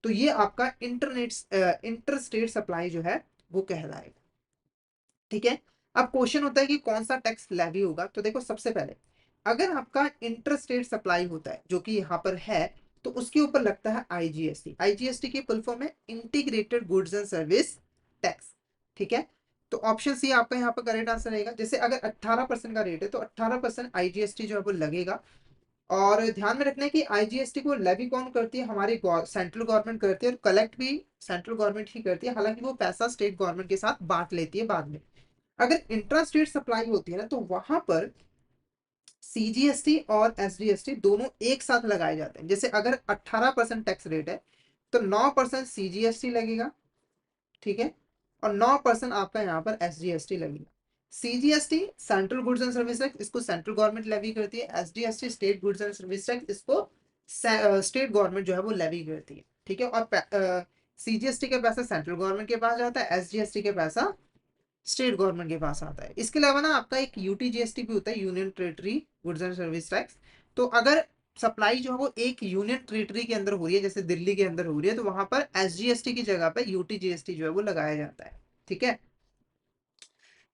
तो ये आपका इंटर स्टेट सप्लाई जो है वो कहलाएगा। ठीक है, अब क्वेश्चन होता है कि कौन सा टैक्स लेवी होगा। तो देखो, सबसे पहले अगर आपका इंटर स्टेट सप्लाई होता है जो कि यहाँ पर है, तो उसके ऊपर लगता है आईजीएसटी। आईजीएसटी की फुल फॉर्म है integrated goods and service tax. ठीक है, तो ऑप्शन सी आपका यहाँ पर करेक्ट आंसर रहेगा। जैसे अगर 18% का रेट है तो 18% आईजीएसटी जो है वो लगेगा। और ध्यान में रखना है कि आईजीएसटी को लेवी कौन करती है? हमारी सेंट्रल गवर्नमेंट करती है, और कलेक्ट भी सेंट्रल गवर्नमेंट ही करती है, हालांकि वो पैसा स्टेट गवर्नमेंट के साथ बांट लेती है बाद में। अगर इंट्रा स्टेट सप्लाई होती है ना, तो वहां पर सीजीएसटी और एसजीएसटी दोनों एक साथ लगाए जाते हैं। जैसे अगर 18% टैक्स रेट है तो 9% सीजीएसटी लगेगा। ठीक है, और 9% आपका यहाँ पर एसजीएसटी लगेगा। CGST central goods and service tax, इसको सेंट्रल गवर्नमेंट लेवी करती है। SGST state goods and service tax, इसको स्टेट गवर्नमेंट जो है वो लेवी करती है। ठीक है, और सीजीएसटी का पैसा सेंट्रल गवर्नमेंट के पास जाता है, एसजीएसटी का पैसा स्टेट गवर्नमेंट के पास आता है। इसके अलावा ना आपका एक यूटीजीएसटी भी होता है, union territory goods and service tax. तो अगर सप्लाई जो है वो एक यूनियन टेरिटरी के अंदर हो रही है, जैसे दिल्ली के अंदर हो रही है, तो वहां पर एसजीएसटी की जगह पे यूटीजीएसटी जो है वो लगाया जाता है। ठीक है,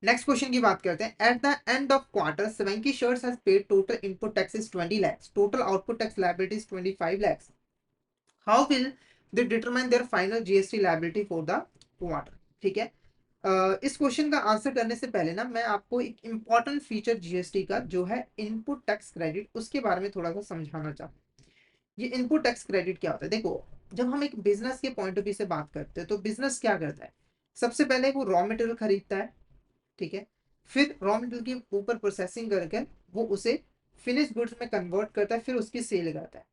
नेक्स्ट क्वेश्चन की बात करते हैं। At the end of quarter Swanky shirts has paid total input taxes 20 lakhs, total output tax liabilities 25 lakhs, how will they determine their final GST liability for the quarter? ठीक है, इस क्वेश्चन का आंसर करने से पहले ना मैं आपको एक इंपॉर्टेंट फीचर जीएसटी का जो है इनपुट टैक्स क्रेडिट, उसके बारे में थोड़ा सा समझाना चाहता हूँ। ये इनपुट टैक्स क्रेडिट क्या होता है? देखो, जब हम एक बिजनेस के पॉइंट ऑफ व्यू से बात करते हैं तो बिजनेस क्या करता है? सबसे पहले वो रॉ मटेरियल खरीदता है। ठीक है, फिर रॉ मटेरियल के ऊपर प्रोसेसिंग करके वो उसे फिनिश गुड्स में कन्वर्ट करता है, फिर उसकी सेल करता है।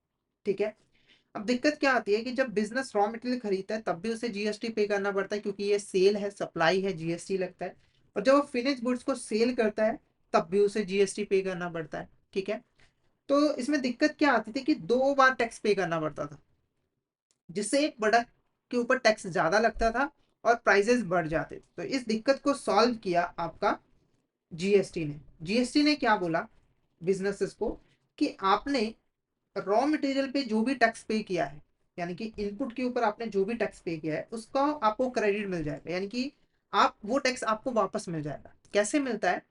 ठीक है, अब दिक्कत क्या आती है कि जब बिजनेस रॉ मटेरियल खरीदता है तब भी उसे जीएसटी पे करना पड़ता है, क्योंकि ये सेल है, सप्लाई है, जीएसटी लगता है। और जब वो फिनिश गुड्स को सेल करता है तब भी उसे जीएसटी पे करना पड़ता है। ठीक है, तो इसमें दिक्कत क्या आती थी कि 2 बार टैक्स पे करना पड़ता था, जिससे एक प्रोडक्ट के ऊपर टैक्स ज्यादा लगता था और प्राइसेस बढ़ जाते थे। तो इस दिक्कत को सॉल्व किया आपका जीएसटी ने। जीएसटी ने क्या बोला बिजनेसेस को कि आपने रॉ मटेरियल पे जो भी टैक्स पे किया है, यानी कि इनपुट के ऊपर आपने जो भी टैक्स पे किया है उसका आपको क्रेडिट मिल जाएगा, यानी कि आप वो टैक्स आपको वापस मिल जाएगा। कैसे मिलता है?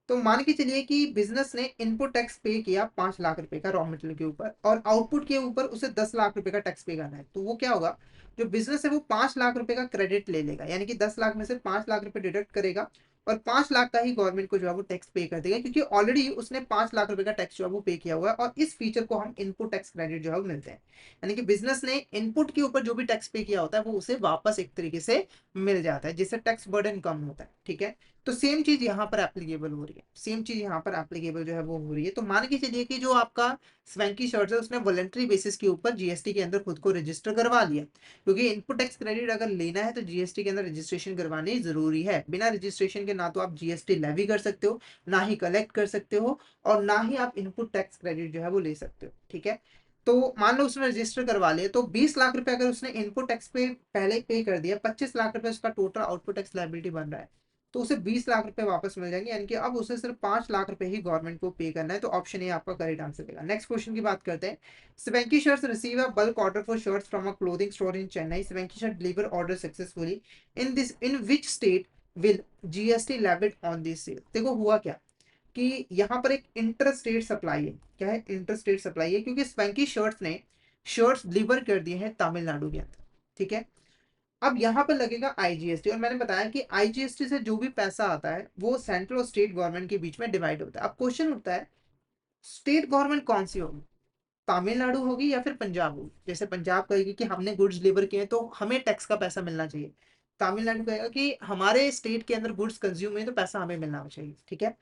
तो मान के चलिए कि बिजनेस ने इनपुट टैक्स पे किया 5 लाख रुपए का रॉ मटेरियल के ऊपर, और आउटपुट के ऊपर उसे 10 लाख रुपए का टैक्स पे करना है, तो वो क्या होगा, जो बिजनेस है वो 5 लाख रुपए का क्रेडिट ले लेगा, यानी कि 10 लाख में से 5 लाख रुपए डिडक्ट करेगा, और 5 लाख का ही गवर्नमेंट को जो है वो टैक्स पे कर देगा, क्योंकि ऑलरेडी उसने 5 लाख रुपए का टैक्स जो है वो पे किया हुआ है। और इस फीचर को हम इनपुट टैक्स क्रेडिट जो है वो मिलते हैं, यानी कि बिजनेस ने इनपुट के ऊपर जो भी टैक्स पे किया होता है वो उसे वापस एक तरीके से मिल जाता है, जिससे टैक्स बर्डन कम होता है। ठीक है, तो सेम चीज यहाँ पर एप्लीकेबल हो रही है, सेम चीज यहाँ पर एप्लीकेबल जो है वो हो रही है। तो मान के चलिए कि जो आपका स्वैंकी शर्ट्स है उसने वॉलंटरी बेसिस के ऊपर जीएसटी के अंदर खुद को रजिस्टर करवा लिया, क्योंकि इनपुट टैक्स क्रेडिट अगर लेना है तो जीएसटी के अंदर रजिस्ट्रेशन करवानी जरूरी है। बिना रजिस्ट्रेशन के ना तो आप जीएसटी लेवी कर सकते हो, ना ही कलेक्ट कर सकते हो, और ना ही आप इनपुट टैक्स क्रेडिट जो है वो ले सकते हो। ठीक है, तो मान लो उसने रजिस्टर करवा लिया, तो 20 लाख रुपए अगर उसने इनपुट टैक्स पे पहले ही पे कर दिया, 25 लाख रुपए उसका टोटल आउटपुट टैक्स लायबिलिटी बन रहा है, तो उसे 20 लाख रुपए वापस मिल जाएंगे, यानी कि अब उसे सिर्फ 5 लाख रुपए ही गवर्नमेंट को पे करना है। तो ऑप्शन ए आपका करेक्ट आंसर देगा। नेक्स्ट क्वेश्चन की बात करते हैं। Swanky Shirts receive a bulk order for shirts from a clothing store in Chennai. Swanky Shirt deliver order successfully. In which state will GST levied on this sale? देखो हुआ क्या कि यहाँ पर एक इंटर स्टेट सप्लाई है। क्या है? इंटर स्टेट सप्लाई है, क्योंकि स्वैंकी शर्ट्स ने शर्ट्स डिलीवर कर दिए हैं तमिलनाडु के अंदर। ठीक है, अब यहाँ पर लगेगा आईजीएसटी, और मैंने बताया कि आईजीएसटी से जो भी पैसा आता है वो सेंट्रल और स्टेट गवर्नमेंट के बीच में डिवाइड होता है। अब क्वेश्चन उठता है, स्टेट गवर्नमेंट कौन सी होगी? तमिलनाडु होगी या फिर पंजाब होगी? जैसे पंजाब कहेगी कि हमने गुड्स डिलीवर किए हैं तो हमें टैक्स का पैसा मिलना चाहिए, तमिलनाडु कहेगा कि हमारे स्टेट के अंदर गुड्स कंज्यूम हुए तो पैसा हमें मिलना चाहिए। ठीक है,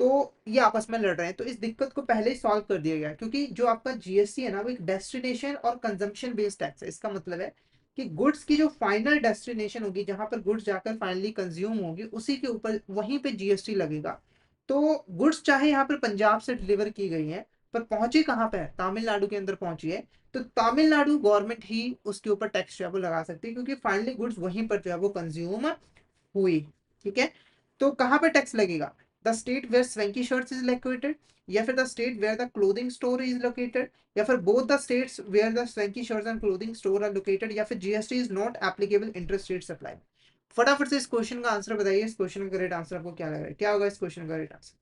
तो ये आपस में लड़ रहे हैं, तो इस दिक्कत को पहले ही सॉल्व कर दिया गया, क्योंकि जो आपका जीएसटी है ना वो एक डेस्टिनेशन और कंजम्पशन बेस्ड टैक्स है। इसका मतलब है कि गुड्स की जो फाइनल डेस्टिनेशन होगी, जहां पर गुड्स जाकर फाइनली कंज्यूम होगी, उसी के ऊपर वहीं पे जीएसटी लगेगा। तो गुड्स चाहे यहाँ पर पंजाब से डिलीवर की गई है, पर पहुंची कहाँ पे है? तमिलनाडु के अंदर पहुंची है, तो तमिलनाडु गवर्नमेंट ही उसके ऊपर टैक्स जो है वो लगा सकती है, क्योंकि फाइनली गुड्स वहीं पर जो है वो कंज्यूम हुई। ठीक है, तो कहां पे टैक्स लगेगा? The state where Swanky Shirts is located, या फिर the state where the clothing store is located, या फिर both the states where the Swanky Shirts and clothing store are located, या फिर GST is not applicable inter state supply. फटाफट से इस क्वेश्चन का आंसर बताइए। इस क्वेश्चन का करेक्ट आंसर आपको क्या लग रहा है? क्या होगा इस क्वेश्चन का करेक्ट आंसर?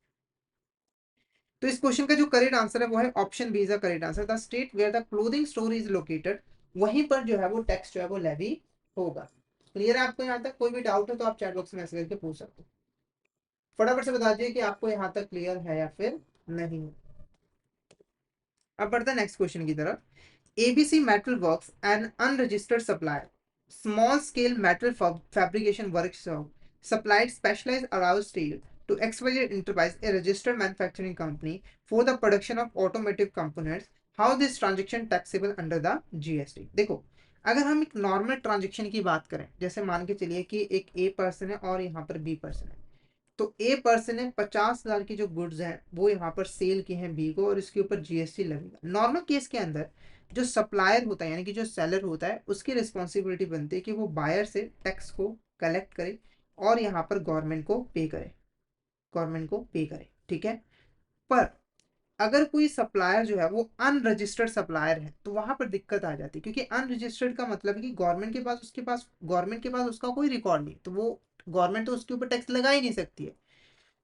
तो इस क्वेश्चन का जो करेक्ट आंसर है वो है option B is the correct answer. The state where the clothing store is located, वहीं पर जो है वो टैक्स जो है वो लेवी होगा। क्लियर है आपको यहाँ तक? कोई भी डाउट है तो आप चैट बॉक्स में मैसेज करके पूछ सकते हो। फटाफट से बता दीजिए कि आपको यहाँ तक क्लियर है या फिर नहीं। अब बढ़ते हैं नेक्स्ट क्वेश्चन की तरफ। ABC Metal Works, an unregistered supplier, small scale metal fabrication workshop, supplied specialized alloy steel to XYZ Enterprise, a registered manufacturing company, for the production of automotive components. How this transaction taxable under the GST? देखो, अगर हम एक नॉर्मल ट्रांजेक्शन की बात करें, जैसे मान के चलिए कि एक ए पर्सन है और यहाँ पर बी पर्सन है, तो ए पर्सन ने 50,000 की जो गुड्स हैं वो यहाँ पर सेल की हैं बी को, और इसके ऊपर जीएसटी लगेगा। नॉर्मल केस के अंदर जो सप्लायर होता है, यानी कि जो सेलर होता है, उसकी रिस्पॉन्सिबिलिटी बनती है कि वो बायर से टैक्स को कलेक्ट करे और यहाँ पर गवर्नमेंट को पे करे, गवर्नमेंट को पे करे। ठीक है, पर अगर कोई सप्लायर जो है वो अनरजिस्टर्ड सप्लायर है तो वहां पर दिक्कत आ जाती है, क्योंकि अनरजिस्टर्ड का मतलब है कि गवर्नमेंट के पास उसका कोई रिकॉर्ड नहीं, तो वो गवर्नमेंट तो उसके ऊपर टैक्स लगा ही नहीं सकती है।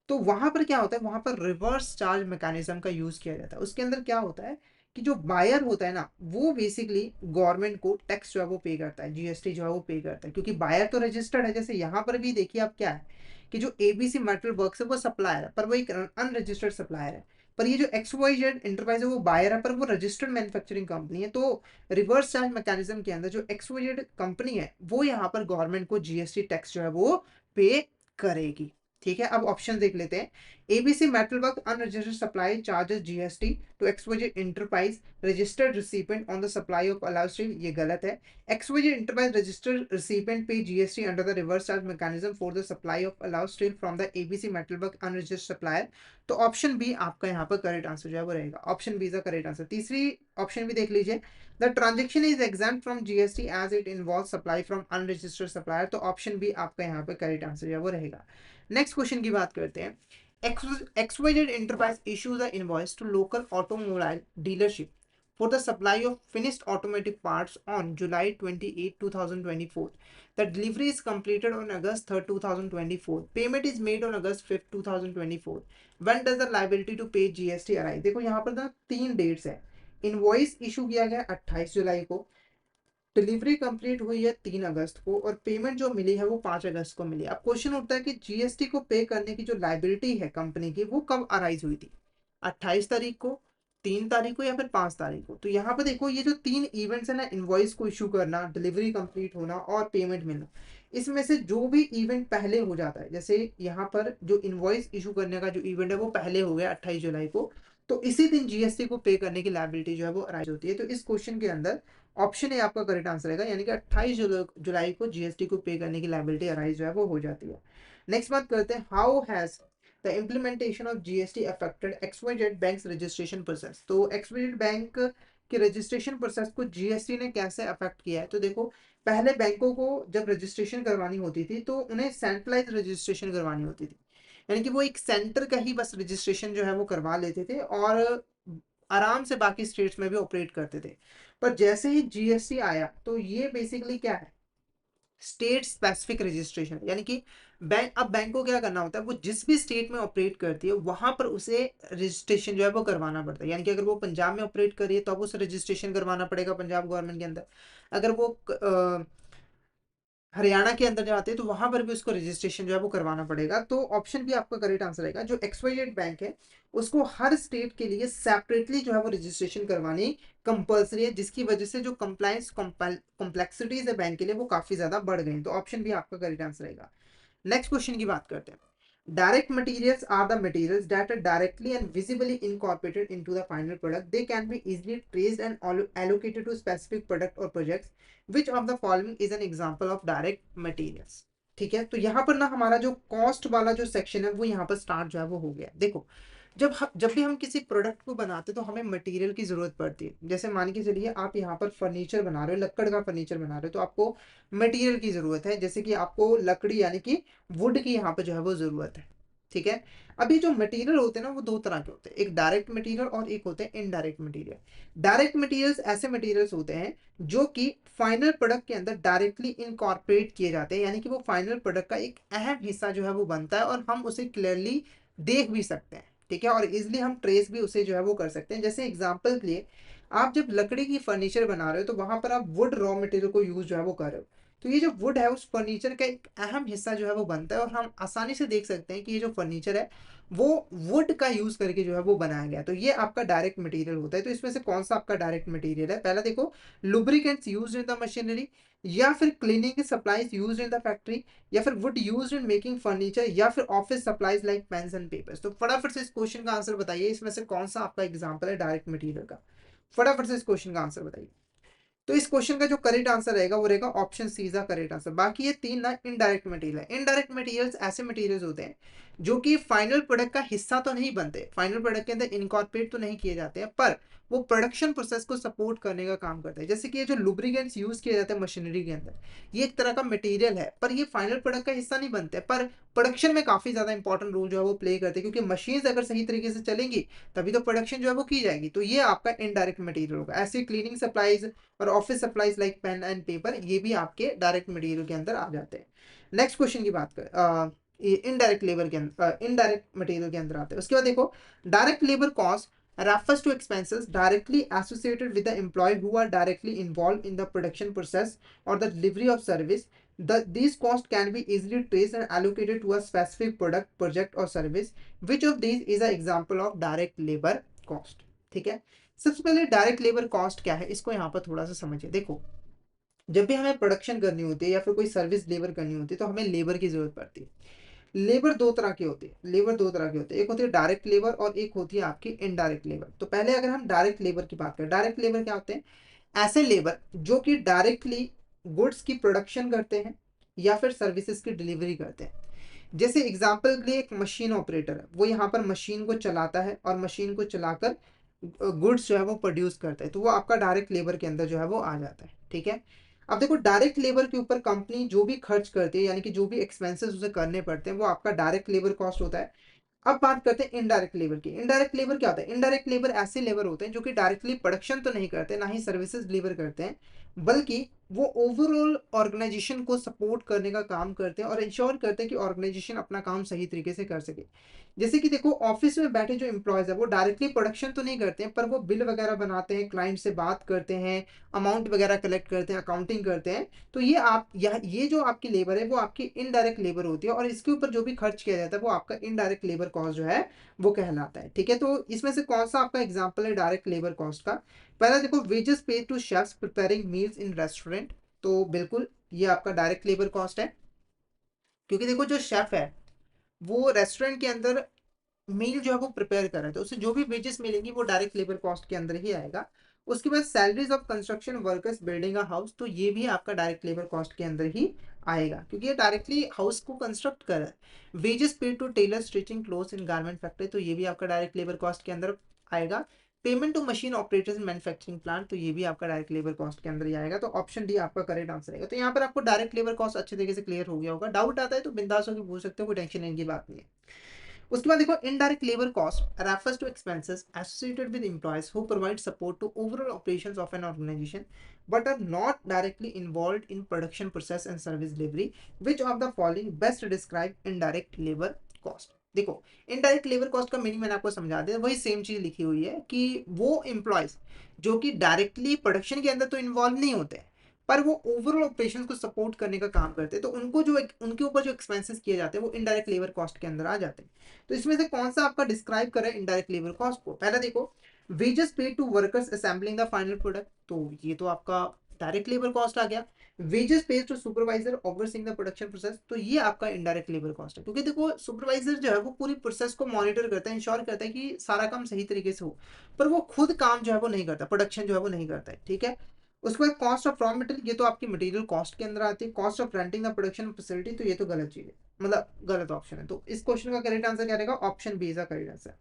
तो वहां पर क्या होता है, वहां पर रिवर्स चार्ज मैकेनिज्म का यूज किया जाता है। उसके अंदर क्या होता है कि जो बायर होता है ना, वो बेसिकली गवर्नमेंट को टैक्स जो है वो पे करता है, जीएसटी जो है वो पे करता है, क्योंकि बायर तो रजिस्टर्ड है। जैसे यहाँ पर भी देखिए आप क्या है कि जो एबीसी मेटल वर्क्स है वो सप्लायर है, पर वो एक अनरजिस्टर्ड सप्लायर है। पर ये जो XYZ एंटरप्राइज है वो बायर है, पर वो रजिस्टर्ड मैन्युफैक्चरिंग कंपनी है। तो रिवर्स चार्ज मैकेनिज्म के अंदर जो XYZ कंपनी है वो यहाँ पर गवर्नमेंट को जीएसटी टैक्स जो है वो पे करेगी। ठीक है, अब ऑप्शन देख लेते हैं। ABC metalwork unregistered supply charges GST to XYZ enterprise registered recipient on the supply of alloyed stream, ये गलत है। XYZ enterprise registered recipient pay GST under the reverse charge mechanism for the supply of alloyed steel from the ABC metalwork unregistered supplier. तो ऑप्शन बी आपका यहाँ पर करेक्ट आंसर जो है वो रहेगा। Option B is the correct answer. तीसरी ऑप्शन भी देख लीजिए। The transaction is exempt from GST as it involve supply from unregistered supplier. तो ऑप्शन बी आपका यहाँ पर करेक्ट आंसर जो है वो रहेगा। नेक्स्ट क्वेश्चन की बात करते हैं। XYZ Enterprise issues the invoice to local automobile dealership for the supply of finished automotive parts on July 28, 2024. The delivery is completed on August 3rd, 2024. Payment is made on August 5th, 2024. When does the liability to pay GST arise? देखो यहाँ पर ना 3 डेट्स है। इनवॉइस इशू किया गया 28 जुलाई को, डिलीवरी कंप्लीट हुई है 3 अगस्त को और पेमेंट जो मिली है वो 5 अगस्त को मिली। अब क्वेश्चन उठता है कि जीएसटी को पे करने की जो लाइबिलिटी है कंपनी की वो कब अराइज हुई थी, 28 तारीख को, 3 तारीख को या फिर 5 तारीख को। तो यहाँ पर देखो ये जो 3 इवेंट्स है ना, इनवॉइस को इशू करना, डिलीवरी कंप्लीट होना और पेमेंट मिलना, इसमें से जो भी इवेंट पहले हो जाता है, जैसे यहाँ पर जो इनवॉइस इशू करने का जो इवेंट है वो पहले हो गया 28 जुलाई को, तो इसी दिन जीएसटी को पे करने की लायबिलिटी जो है वो अराइज होती है। तो इस क्वेश्चन के अंदर ऑप्शन ए आपका करेक्ट आंसर रहेगा, यानी कि 28 जुलाई को जीएसटी को पे करने की लायबिलिटी अराइज जो है वो हो जाती है। नेक्स्ट बात करते हैं, how has the implementation of GST affected XYZ banks registration process. तो XYZ बैंक के रजिस्ट्रेशन प्रोसेस को जीएसटी ने कैसे अफेक्ट किया है। तो देखो, पहले बैंकों को जब रजिस्ट्रेशन करवानी होती थी तो उन्हें सेंट्रलाइज रजिस्ट्रेशन करवानी होती थी, यानी कि वो एक सेंटर का ही बस रजिस्ट्रेशन जो है वो करवा लेते थे और आराम से बाकी स्टेट्स में भी ऑपरेट करते थे। पर जैसे ही जीएसटी आया तो ये बेसिकली क्या है, स्टेट स्पेसिफिक रजिस्ट्रेशन, यानी कि बैंक को क्या करना होता है, वो जिस भी स्टेट में ऑपरेट करती है वहां पर उसे रजिस्ट्रेशन जो है वो करवाना पड़ता है। यानी कि अगर वो पंजाब में ऑपरेट कर रही है तो अब उसे रजिस्ट्रेशन करवाना पड़ेगा पंजाब गवर्नमेंट के अंदर। अगर वो हरियाणा के अंदर जाते हैं तो वहां पर भी उसको रजिस्ट्रेशन जो है वो करवाना पड़ेगा। तो ऑप्शन भी आपका करेक्ट आंसर रहेगा, जो XYZ बैंक है उसको हर स्टेट के लिए सेपरेटली जो है वो रजिस्ट्रेशन करवानी कंपलसरी है, जिसकी वजह से जो कंप्लायंस कॉम्प्लेक्सिटीज है बैंक के लिए वो काफी ज्यादा बढ़ गई। तो ऑप्शन भी आपका करेक्ट आंसर रहेगा। नेक्स्ट क्वेश्चन की बात करते हैं, direct materials are the materials that are directly and visibly incorporated into the final product. They can be easily traced and allocated to specific product or projects. Which of the following is an example of direct materials? ठीक है, तो यहाँ पर ना हमारा जो कॉस्ट वाला जो सेक्शन है वो यहाँ पर स्टार्ट जो है वो हो गया। देखो, जब भी हम किसी प्रोडक्ट को बनाते तो हमें मटेरियल की जरूरत पड़ती है। जैसे मान के चलिए आप यहाँ पर फर्नीचर बना रहे हो, लकड़ का फर्नीचर बना रहे हो, तो आपको मटेरियल की जरूरत है, जैसे कि आपको लकड़ी यानी कि वुड की यहाँ पर जो है वो जरूरत है। ठीक है, अभी जो मटेरियल होते हैं ना वो दो तरह के होते हैं, एक डायरेक्ट मटेरियल और एक होते हैं इनडायरेक्ट मटेरियल। डायरेक्ट मटेरियल्स ऐसे मटेरियल्स होते हैं जो कि फाइनल प्रोडक्ट के अंदर डायरेक्टली इनकॉर्पोरेट किए जाते हैं, यानी कि वो फाइनल प्रोडक्ट का एक अहम हिस्सा जो है वो बनता है और हम उसे क्लियरली देख भी सकते हैं। ठीक है, और इजिली हम ट्रेस भी उसे जो है वो कर सकते हैं। जैसे एग्जाम्पल के लिए, आप जब लकड़ी की फर्नीचर बना रहे हो तो वहां पर आप वुड रॉ मटेरियल को यूज जो है वो कर रहे हो, तो ये जो वुड है उस फर्नीचर का एक अहम हिस्सा जो है वो बनता है और हम आसानी से देख सकते हैं कि ये जो फर्नीचर है वो वुड का यूज करके जो है वो बनाया गया। तो ये आपका डायरेक्ट मटेरियल होता है। तो इसमें से कौन सा आपका डायरेक्ट मटेरियल है, पहला देखो, lubricants used in the machinery, या फिर cleaning supplies used in the factory, या फिर wood used in making furniture, या फिर office supplies like pens and papers. तो फटाफट से इस क्वेश्चन का आंसर बताइए, इसमें से कौन सा आपका एग्जाम्पल है डायरेक्ट मटेरियल का। फटाफट से इस क्वेश्चन का आंसर बताइए। तो इस क्वेश्चन का जो करेक्ट आंसर रहेगा वो रहेगा option C is the correct answer. बाकी ये तीन ना इनडायरेक्ट मटेरियल है। इनडायरेक्ट मटेरियल्स ऐसे मटेरियल्स होते हैं जो कि फाइनल प्रोडक्ट का हिस्सा तो नहीं बनते, फाइनल प्रोडक्ट के अंदर इनकॉर्पोरेट तो नहीं किए जाते हैं, पर वो प्रोडक्शन प्रोसेस को सपोर्ट करने का काम करते हैं। जैसे कि ये जो लुब्रिकेंट्स यूज किए जाते हैं मशीनरी के अंदर, ये एक तरह का मटेरियल है पर ये फाइनल प्रोडक्ट का हिस्सा नहीं बनते, पर प्रोडक्शन में काफी ज्यादा इंपॉर्टेंट रोल जो है वो प्ले करते हैं, क्योंकि मशीन्स अगर सही तरीके से चलेंगी तभी तो प्रोडक्शन जो है वो की जाएगी। तो ये आपका इनडायरेक्ट मटेरियल होगा। ऐसे क्लीनिंग सप्लाईज और office supplies like pen and paper, ये भी आपके डायरेक्ट मटेरियल के अंदर आ जाते हैं। नेक्स्ट क्वेश्चन की बात कर, इनडायरेक्ट लेबर के अंदर, इनडायरेक्ट मटेरियल के अंदर आते हैं। उसके बाद देखो, direct labour cost refers to expenses directly associated with the employee who are directly involved in the production process or the delivery of service. These costs can be easily traced and allocated to a specific product, project or service. Which of these is an example of direct labor cost? ठीक है, सबसे पहले डायरेक्ट लेबर कॉस्ट क्या है इसको यहाँ पर थोड़ा सा समझिए। देखो, जब भी हमें प्रोडक्शन करनी होती है या फिर कोई सर्विस डिलीवर करनी होती है तो हमें लेबर की जरूरत पड़ती है। लेबर दो तरह की होती है, लेबर दो तरह की होती है, एक होती है डायरेक्ट लेबर और एक होती है आपकी इनडायरेक्ट लेबर। तो पहले अगर हम डायरेक्ट लेबर की बात करें, डायरेक्ट लेबर क्या होते हैं, ऐसे लेबर जो कि डायरेक्टली गुड्स की प्रोडक्शन करते हैं या फिर सर्विसेज की डिलीवरी करते हैं। जैसे एग्जाम्पल के लिए एक मशीन ऑपरेटर है, वो यहाँ पर मशीन को चलाता है और मशीन को चलाकर गुड्स जो है वो प्रोड्यूस करता है, तो वो आपका डायरेक्ट लेबर के अंदर जो है वो आ जाता है। ठीक है, अब देखो, डायरेक्ट लेबर के ऊपर कंपनी जो भी खर्च करती है, यानी कि जो भी एक्सपेंसेस उसे करने पड़ते हैं, वो आपका डायरेक्ट लेबर कॉस्ट होता है। अब बात करते हैं इनडायरेक्ट लेबर की। इनडायरेक्ट लेबर क्या होता है, इनडायरेक्ट लेबर ऐसे लेबर होते हैं जो कि डायरेक्टली प्रोडक्शन तो नहीं करते, ना ही सर्विसेज डिलीवर करते हैं, बल्कि वो ओवरऑल ऑर्गेनाइजेशन को सपोर्ट करने का काम करते हैं और इंश्योर करते हैं कि ऑर्गेनाइजेशन अपना काम सही तरीके से कर सके। जैसे कि देखो ऑफिस में बैठे जो एम्प्लॉयज है वो डायरेक्टली प्रोडक्शन तो नहीं करते हैं, पर वो बिल वगैरह बनाते हैं, क्लाइंट से बात करते हैं, अमाउंट वगैरह कलेक्ट करते हैं, अकाउंटिंग करते हैं। तो ये आप ये जो आपकी लेबर है वो आपकी इनडायरेक्ट लेबर होती है और इसके ऊपर जो भी खर्च किया जाता है वो आपका इनडायरेक्ट लेबर कॉस्ट जो है वो कहलाता है। ठीक है, तो इसमें से कौन सा आपका एग्जाम्पल है डायरेक्ट लेबर कॉस्ट का? पहला देखो, wages paid to chefs preparing meals in restaurant. तो बिल्कुल ये आपका डायरेक्ट लेबर कॉस्ट है, क्योंकि देखो जो शेफ है वो रेस्टोरेंट के अंदर मील जो है वो प्रिपेयर कर रहे हैं, तो उससे जो भी वेजेस मिलेंगी वो डायरेक्ट लेबर कॉस्ट के अंदर ही आएगा। उसके बाद salaries of construction workers building a house, तो ये भी आपका डायरेक्ट लेबर कॉस्ट के अंदर ही आएगा, क्योंकि ये डायरेक्टली हाउस को कंस्ट्रक्ट कर रहा है। Wages paid to tailor stitching clothes in garment factory, तो ये भी आपका डायरेक्ट लेबर कॉस्ट के अंदर आएगा। Payment to machine operators in manufacturing plant, तो ये भी आपका डायरेक्ट लेबर कॉस्ट के अंदर ही आएगा। तो ऑप्शन डी आपका करेक्ट आंसर रहेगा। तो यहाँ पर आपको डायरेक्ट लेबर कॉस्ट अच्छे तरीके से क्लियर हो गया होगा। डाउट आता है तो बिंदास होकर पूछ सकते हो, कोई टेंशन लेने की बात नहीं है। उसके बाद देखो, indirect labour cost refers to expenses associated with employees who provide support to overall operations of an organisation but are not directly involved in production process and service delivery, which of the following best describe indirect labour cost? देखो, इनडायरेक्ट लेबर कॉस्ट का मीनिंग मैंने आपको समझा दिया, वही सेम चीज लिखी हुई है कि वो एम्प्लॉयज जो कि डायरेक्टली प्रोडक्शन के अंदर तो इन्वॉल्व नहीं होते, पर वो ओवरऑल ऑपरेशन को सपोर्ट करने का काम करते हैं, तो उनको जो उनके ऊपर जो एक्सपेंसेस किए जाते हैं वो इनडायरेक्ट लेबर कॉस्ट के अंदर आ जाते हैं। तो इसमें से कौन सा आपका डिस्क्राइब करे इनडायरेक्ट लेबर कॉस्ट को? पहला देखो, wages paid to workers assembling the final product, तो ये तो आपका डायरेक्ट लेबर कॉस्ट आ गया। Wages paid to supervisor overseeing the production process, तो ये आपका इनडायरेक्ट लेबर कॉस्ट है, क्योंकि देखो सुपरवाइजर जो है वो पूरी प्रोसेस को मॉनिटर करता है, इंश्योर करता है कि सारा काम सही तरीके से हो, पर वो खुद काम जो है वो नहीं करता, प्रोडक्शन जो है वो नहीं करता है। ठीक है, उसके बाद कॉस्ट ऑफ रॉ मटेरियल, ये तो आपकी मटेरियल कॉस्ट के अंदर आती है। Cost of renting the production facility, तो ये तो गलत चीज है, मतलब गलत ऑप्शन है। तो इस क्वेश्चन का करेक्ट आंसर क्या रहेगा? Option B is the correct answer.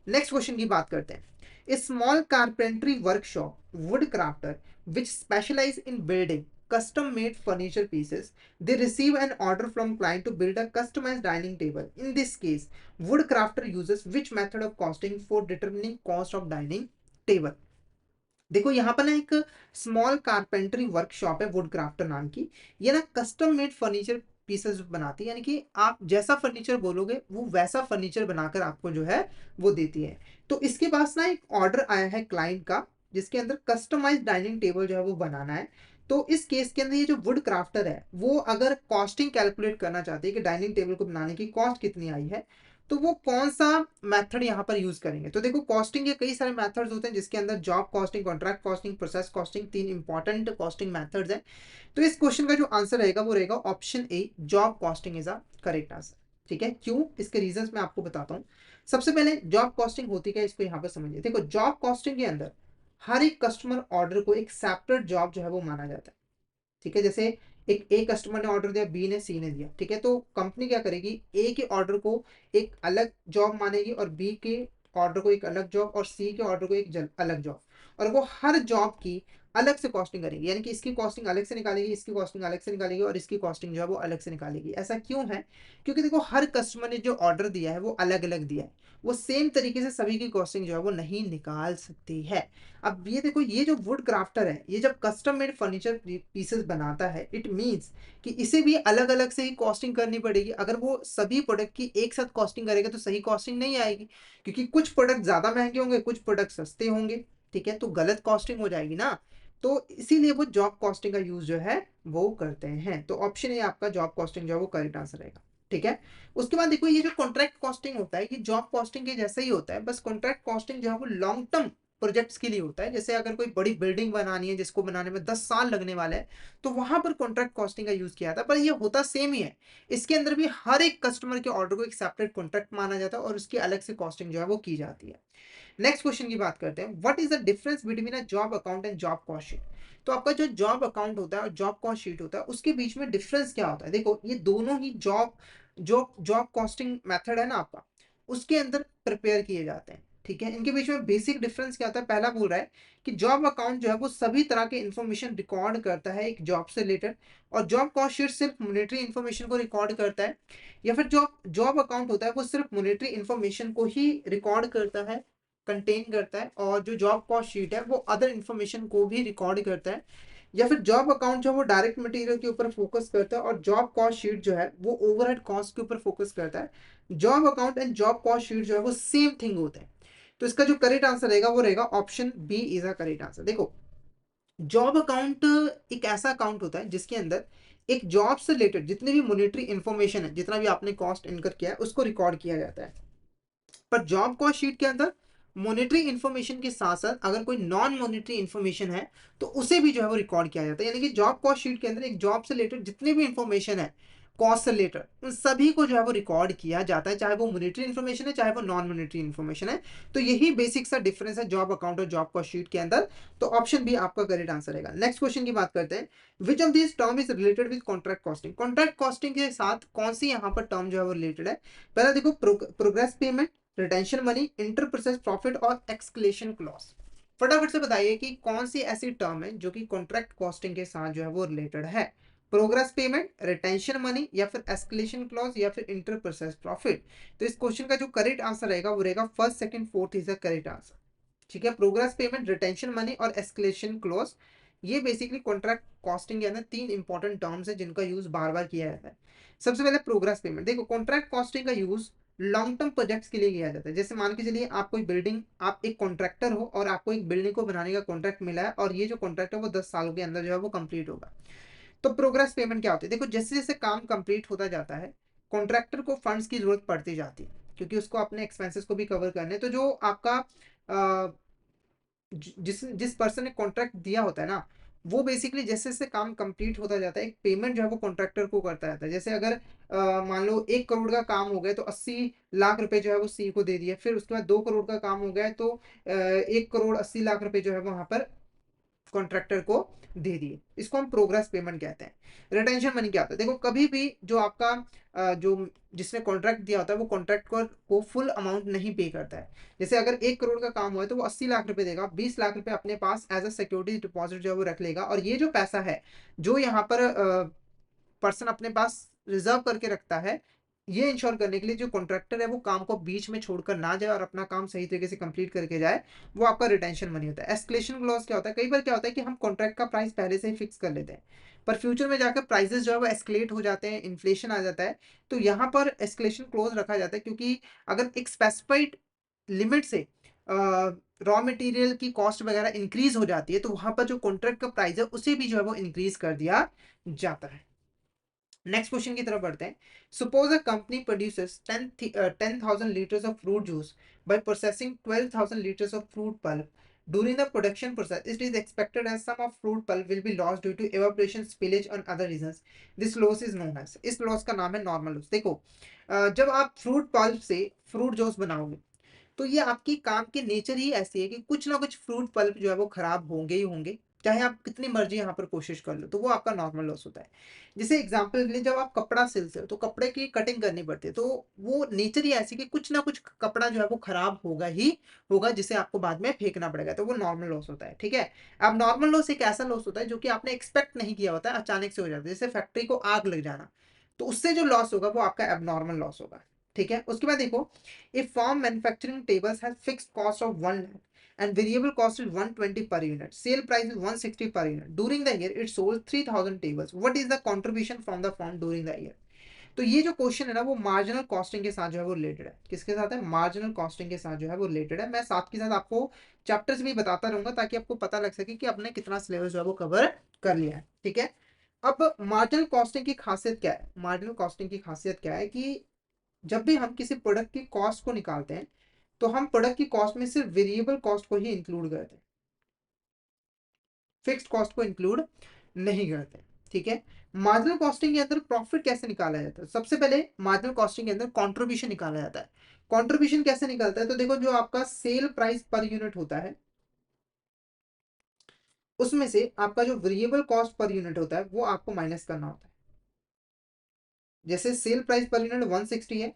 Next question की बात करते हैं। A small carpentry workshop wood crafter which specialise in building custom made furniture pieces, they receive an order from client to build a customized dining table. In this case, wood crafter uses which method of costing for determining cost of dining table? देखो यहाँ पर ना एक स्मॉल कारपेंटरी वर्कशॉप है वुड क्राफ्टर नाम की। ये ना कस्टम मेड फर्नीचर पीसेस बनाती है, यानी कि आप जैसा फर्नीचर बोलोगे वो वैसा फर्नीचर बनाकर आपको जो है वो देती है। तो इसके पास ना एक ऑर्डर आया है क्लाइंट का, जिसके अंदर कस्टमाइज डाइनिंग टेबल जो है वो बनाना है। तो इस केस के अंदर ये जो वुड क्राफ्टर है वो अगर कॉस्टिंग कैलकुलेट करना चाहती है कि डाइनिंग टेबल को बनाने की कॉस्ट कितनी आई है, तो वो कौन सा मेथड यहाँ पर यूज करेंगे? तो देखो कॉस्टिंग के कई सारे मेथड्स होते हैं, जिसके अंदर job costing, contract costing, process costing, तीन इंपॉर्टेंट कॉस्टिंग मेथड्स हैं। तो इस क्वेश्चन का जो आंसर रहेगा वो रहेगा option A, job costing is a correct answer. ठीक है, क्यों? इसके रीजंस मैं आपको बताता हूँ। सबसे पहले जॉब कॉस्टिंग होती क्या है इसको यहाँ पर समझिए। देखो जॉब कॉस्टिंग के अंदर हर एक कस्टमर ऑर्डर को एक सेपरेट जॉब जो है वो माना जाता है। ठीक है, जैसे एक ए कस्टमर ने ऑर्डर दिया, बी ने, सी ने दिया। ठीक है, तो कंपनी क्या करेगी, ए के ऑर्डर को एक अलग जॉब मानेगी और बी के ऑर्डर को एक अलग जॉब और सी के ऑर्डर को एक अलग जॉब, और वो हर जॉब की अलग से कॉस्टिंग करेगी, यानी कि इसकी कॉस्टिंग अलग से निकालेगी, इसकी कॉस्टिंग अलग से निकालेगी और इसकी कॉस्टिंग जो है वो अलग से निकालेगी। ऐसा क्यों है? क्योंकि देखो हर कस्टमर ने जो ऑर्डर दिया है वो अलग अलग दिया है, वो सेम तरीके से सभी की कॉस्टिंग जो है वो नहीं निकाल सकती है। अब ये देखो, ये जो वुड क्राफ्टर है ये जब कस्टम मेड फर्नीचर पीसेस बनाता है, इट मींस कि इसे भी अलग अलग से ही कॉस्टिंग करनी पड़ेगी। अगर वो सभी प्रोडक्ट की एक साथ कॉस्टिंग करेगा तो सही कॉस्टिंग नहीं आएगी, क्योंकि कुछ प्रोडक्ट ज्यादा महंगे होंगे, कुछ प्रोडक्ट सस्ते होंगे। ठीक है, तो गलत कॉस्टिंग हो जाएगी ना। तो इसीलिए वो जॉब कॉस्टिंग का यूज जो है वो करते हैं। तो ऑप्शन ए आपका जॉब कॉस्टिंग जो है वो करेक्ट आंसर रहेगा। ठीक है, उसके बाद देखो ये जो कॉन्ट्रैक्ट कॉस्टिंग होता है ये जॉब कॉस्टिंग के जैसा ही होता है, बस कॉन्ट्रैक्ट कॉस्टिंग जो है वो लॉन्ग टर्म प्रोजेक्ट्स के लिए होता है। जैसे अगर कोई बड़ी बिल्डिंग बनानी है जिसको बनाने में 10 साल लगने वाला है, तो वहां पर कॉन्ट्रैक्ट कॉस्टिंग का यूज किया जाता है, पर ये होता सेम ही है। इसके अंदर भी हर एक कस्टमर के ऑर्डर को एक सेपरेट कॉन्ट्रैक्ट माना जाता है और उसकी अलग से कॉस्टिंग जो है वो की जाती है। नेक्स्ट क्वेश्चन की बात करते हैं, what is the difference between a job account and job cost sheet? तो आपका जो जॉब अकाउंट होता है और जॉब कॉस्ट शीट होता है उसके बीच में डिफरेंस क्या होता है? देखो ये दोनों ही जॉब जो जॉब कॉस्टिंग मेथड है ना आपका, उसके अंदर प्रिपेयर किए जाते हैं। ठीक है, इनके बीच में बेसिक डिफरेंस क्या होता है? पहला बोल रहा है कि जॉब अकाउंट जो है वो सभी तरह के इंफॉर्मेशन रिकॉर्ड करता है एक जॉब से रिलेटेड, और जॉब कॉस्ट शीट सिर्फ मॉनेटरी इंफॉर्मेशन को रिकॉर्ड करता है। या फिर जॉब जॉब अकाउंट होता है वो सिर्फ मॉनेटरी इंफॉर्मेशन को ही रिकॉर्ड करता है, कंटेन करता है, और जो जॉब कॉस्ट शीट है वो अदर इंफॉर्मेशन को भी रिकॉर्ड करता है। या फिर जॉब अकाउंट जो है वो डायरेक्ट मटेरियल के ऊपर फोकस करता है और जॉब कॉस्ट शीट जो है वो ओवरहेड कॉस्ट के ऊपर फोकस करता है। Job account and job cost sheet जो है वो सेम थिंग होते हैं। तो इसका जो करेक्ट आंसर रहेगा वो रहेगा option B is a correct answer. देखो, जॉब अकाउंट एक ऐसा अकाउंट होता है जिसके अंदर एक जॉब से रिलेटेड जितनी भी मॉनेटरी इंफॉर्मेशन है, जितना भी आपने कॉस्ट इनकर किया है उसको रिकॉर्ड किया जाता है। पर जॉब कॉस्ट शीट के अंदर मॉनेटरी इंफॉर्मेशन के साथ साथ अगर कोई नॉन मॉनेटरी इंफॉर्मेशन है तो उसे भी जो है वो रिकॉर्ड किया जाता है। यानी कि जॉब कॉस्ट शीट के अंदर एक जॉब से रिलेटेड जितनी भी इंफॉर्मेशन है कॉस्ट से रिलेटेड उन सभी को जो है वो रिकॉर्ड किया जाता है, चाहे वो मॉनेटरी इंफॉर्मेशन है चाहे वो नॉन मॉनेटरी इंफॉर्मेशन है। तो यही बेसिक सा डिफरेंस है जॉब अकाउंट और जॉब कॉस्ट शीट के अंदर। तो ऑप्शन बी आपका करेक्ट आंसर रहेगा। नेक्स्ट क्वेश्चन की बात करते हैं, which of this term is related with contract costing. Contract costing के साथ कौन सी यहाँ पर टर्म जो है वो रिलेटेड है। पहला देखो, progress payment, retention money, inter process profit और एक्सक्लेशन क्लॉज। फटाफट से बताइए कि कौन सी ऐसी टर्म है जो कि कॉन्ट्रैक्ट कॉस्टिंग के साथ जो है वो रिलेटेड है। प्रोग्रेस पेमेंट, रिटेंशन मनी या फिर एस्केलेशन क्लॉज या फिर इंटर प्रोसेस प्रॉफिट। तो इस क्वेश्चन का जो करेक्ट आंसर रहेगा वो रहेगा first second fourth is the correct answer. ठीक है, प्रोग्रेस पेमेंट, रिटेंशन मनी और एस्केलेशन क्लॉज, ये बेसिकली कॉन्ट्रैक्ट कॉस्टिंग के अंदर तीन इंपॉर्टेंट टर्म्स है जिनका यूज बार बार किया जाता है। सबसे पहले प्रोग्रेस पेमेंट। देखो, कॉन्ट्रैक्ट कॉस्टिंग का यूज लॉन्ग टर्म प्रोजेक्ट्स के लिए किया जाता है। जैसे मान के चलिए आप कोई बिल्डिंग, आप एक कॉन्ट्रैक्टर हो और आपको एक बिल्डिंग को बनाने का कॉन्ट्रैक्ट मिला है और ये जो कॉन्ट्रैक्ट है वो 10 सालों के अंदर जो है वो कंप्लीट होगा। तो प्रोग्रेस पेमेंट क्या होती है, देखो जैसे जैसे काम कंप्लीट होता जाता है कॉन्ट्रैक्टर को फंड्स की जरूरत पड़ती जाती है क्योंकि उसको अपने एक्सपेंसेस को भी कवर करने। तो जो आपका जिस जिस पर्सन ने कॉन्ट्रैक्ट दिया होता है ना, वो बेसिकली जैसे जैसे काम कंप्लीट होता जाता है एक पेमेंट जो है वो कॉन्ट्रैक्टर को करता जाता है। जैसे अगर मान लो 1 करोड़ का काम हो गया तो 80 लाख रुपए जो है वो सी को दे दिया, फिर उसके बाद 2 करोड़ का काम हो गया तो 1 करोड़ 80 लाख रुपए जो है वो वहां पर कॉन्ट्रैक्टर को दे दिए। इसको हम प्रोग्रेस पेमेंट कहते हैं। रिटेंशन मनी क्या होता है, देखो कभी भी जो आपका जो जिसने कॉन्ट्रैक्ट दिया होता है वो कॉन्ट्रैक्ट को फुल अमाउंट नहीं पे करता है। जैसे अगर 1 करोड़ का काम हुआ है तो वो 80 लाख रुपए देगा, 20 लाख रुपए अपने पास एज अ सिक्योरिटी डिपॉजिट जो है वो रख लेगा। और ये जो पैसा है जो यहाँ पर पर्सन अपने पास रिजर्व करके रखता है, ये इंश्योर करने के लिए जो कॉन्ट्रैक्टर है वो काम को बीच में छोड़कर ना जाए और अपना काम सही तरीके से कंप्लीट करके जाए, वो आपका रिटेंशन मनी होता है। एस्केलेशन क्लॉज क्या होता है, कई बार क्या होता है कि हम कॉन्ट्रैक्ट का प्राइस पहले से ही फिक्स कर लेते हैं पर फ्यूचर में जाकर प्राइसेस जो है वो एस्केलेट हो जाते हैं, इन्फ्लेशन आ जाता है। तो यहाँ पर एस्केलेशन क्लॉज रखा जाता है क्योंकि अगर एक स्पेसिफाइड लिमिट से रॉ मटेरियल की कॉस्ट वगैरह इंक्रीज हो जाती है तो वहां पर जो कॉन्ट्रैक्ट का प्राइस है उसे भी जो है वो इंक्रीज कर दिया जाता है। नेक्स्ट क्वेश्चन की तरफ बढ़ते हैं। Suppose a company produces 10,000 litres of fruit juice by processing 12,000 liters of fruit pulp. During the production process, it is expected as some of fruit pulp will be lost due to evaporation, spillage and other reasons. This loss is known as, इस लॉस का नाम है नॉर्मल लॉस। देखो, जब आप फ्रूट पल्प से फ्रूट जूस बनाओगे तो ये आपकी काम की नेचर ही ऐसी है कि कुछ ना कुछ फ्रूट पल्प जो है वो खराब होंगे ही होंगे, चाहे आप कितनी मर्जी यहाँ पर कोशिश कर लो, तो वो आपका नॉर्मल लॉस होता है। जैसे एग्जांपल के लिए जब आप कपड़ा सिलते हो तो कपड़े की कटिंग करनी पड़ती है, तो वो नेचर ही ऐसी कि कुछ ना कुछ कपड़ा जो है वो खराब होगा ही होगा जिसे आपको बाद में फेंकना पड़ेगा, तो वो नॉर्मल लॉस होता है। ठीक है, अब नॉर्मल लॉस एक ऐसा लॉस होता है जो कि आपने एक्सपेक्ट नहीं किया होता है, अचानक से हो जाता है। जैसे फैक्ट्री को आग लग जाना, तो उससे जो लॉस होगा वो आपका एबनॉर्मल लॉस होगा। ठीक है, उसके बाद देखो, if firm manufacturing tables has fixed cost of 1 lakh and variable cost is 120 per unit, sale price is 160 per unit, during the year it sold 3000 tables, what is the contribution from the firm during the year। तो ये जो क्वेश्चन है ना वो मार्जिनल कॉस्टिंग के साथ जो है वो रिलेटेड है। किसके साथ है, मार्जिनल कॉस्टिंग के साथ जो है वो रिलेटेड है। मैं साथ के साथ आपको चैप्टर्स भी बताता रहूंगा ताकि आपको पता लग सके कि आपने कितना सिलेबस जो है वो कवर कर लिया है। ठीक है, अब मार्जिनल कॉस्टिंग की खासियत क्या है, मार्जिनल कॉस्टिंग की खासियत क्या है कि जब भी हम किसी प्रोडक्ट की कॉस्ट को निकालते हैं तो हम प्रोडक्ट की कॉस्ट में सिर्फ वेरिएबल कॉस्ट को ही इंक्लूड करते हैं, फिक्स्ड कॉस्ट को इंक्लूड नहीं करते। ठीक है, मार्जिनल कॉस्टिंग के अंदर प्रॉफिट कैसे निकाला जाता है, सबसे पहले मार्जिनल कॉस्टिंग के अंदर कंट्रीब्यूशन निकाला जाता है। कंट्रीब्यूशन कैसे निकलता है, तो देखो जो आपका सेल प्राइस पर यूनिट होता है उसमें से आपका जो वेरिएबल कॉस्ट पर यूनिट होता है वो आपको माइनस करना होता है। जैसे सेल प्राइस पर यूनिट 160 है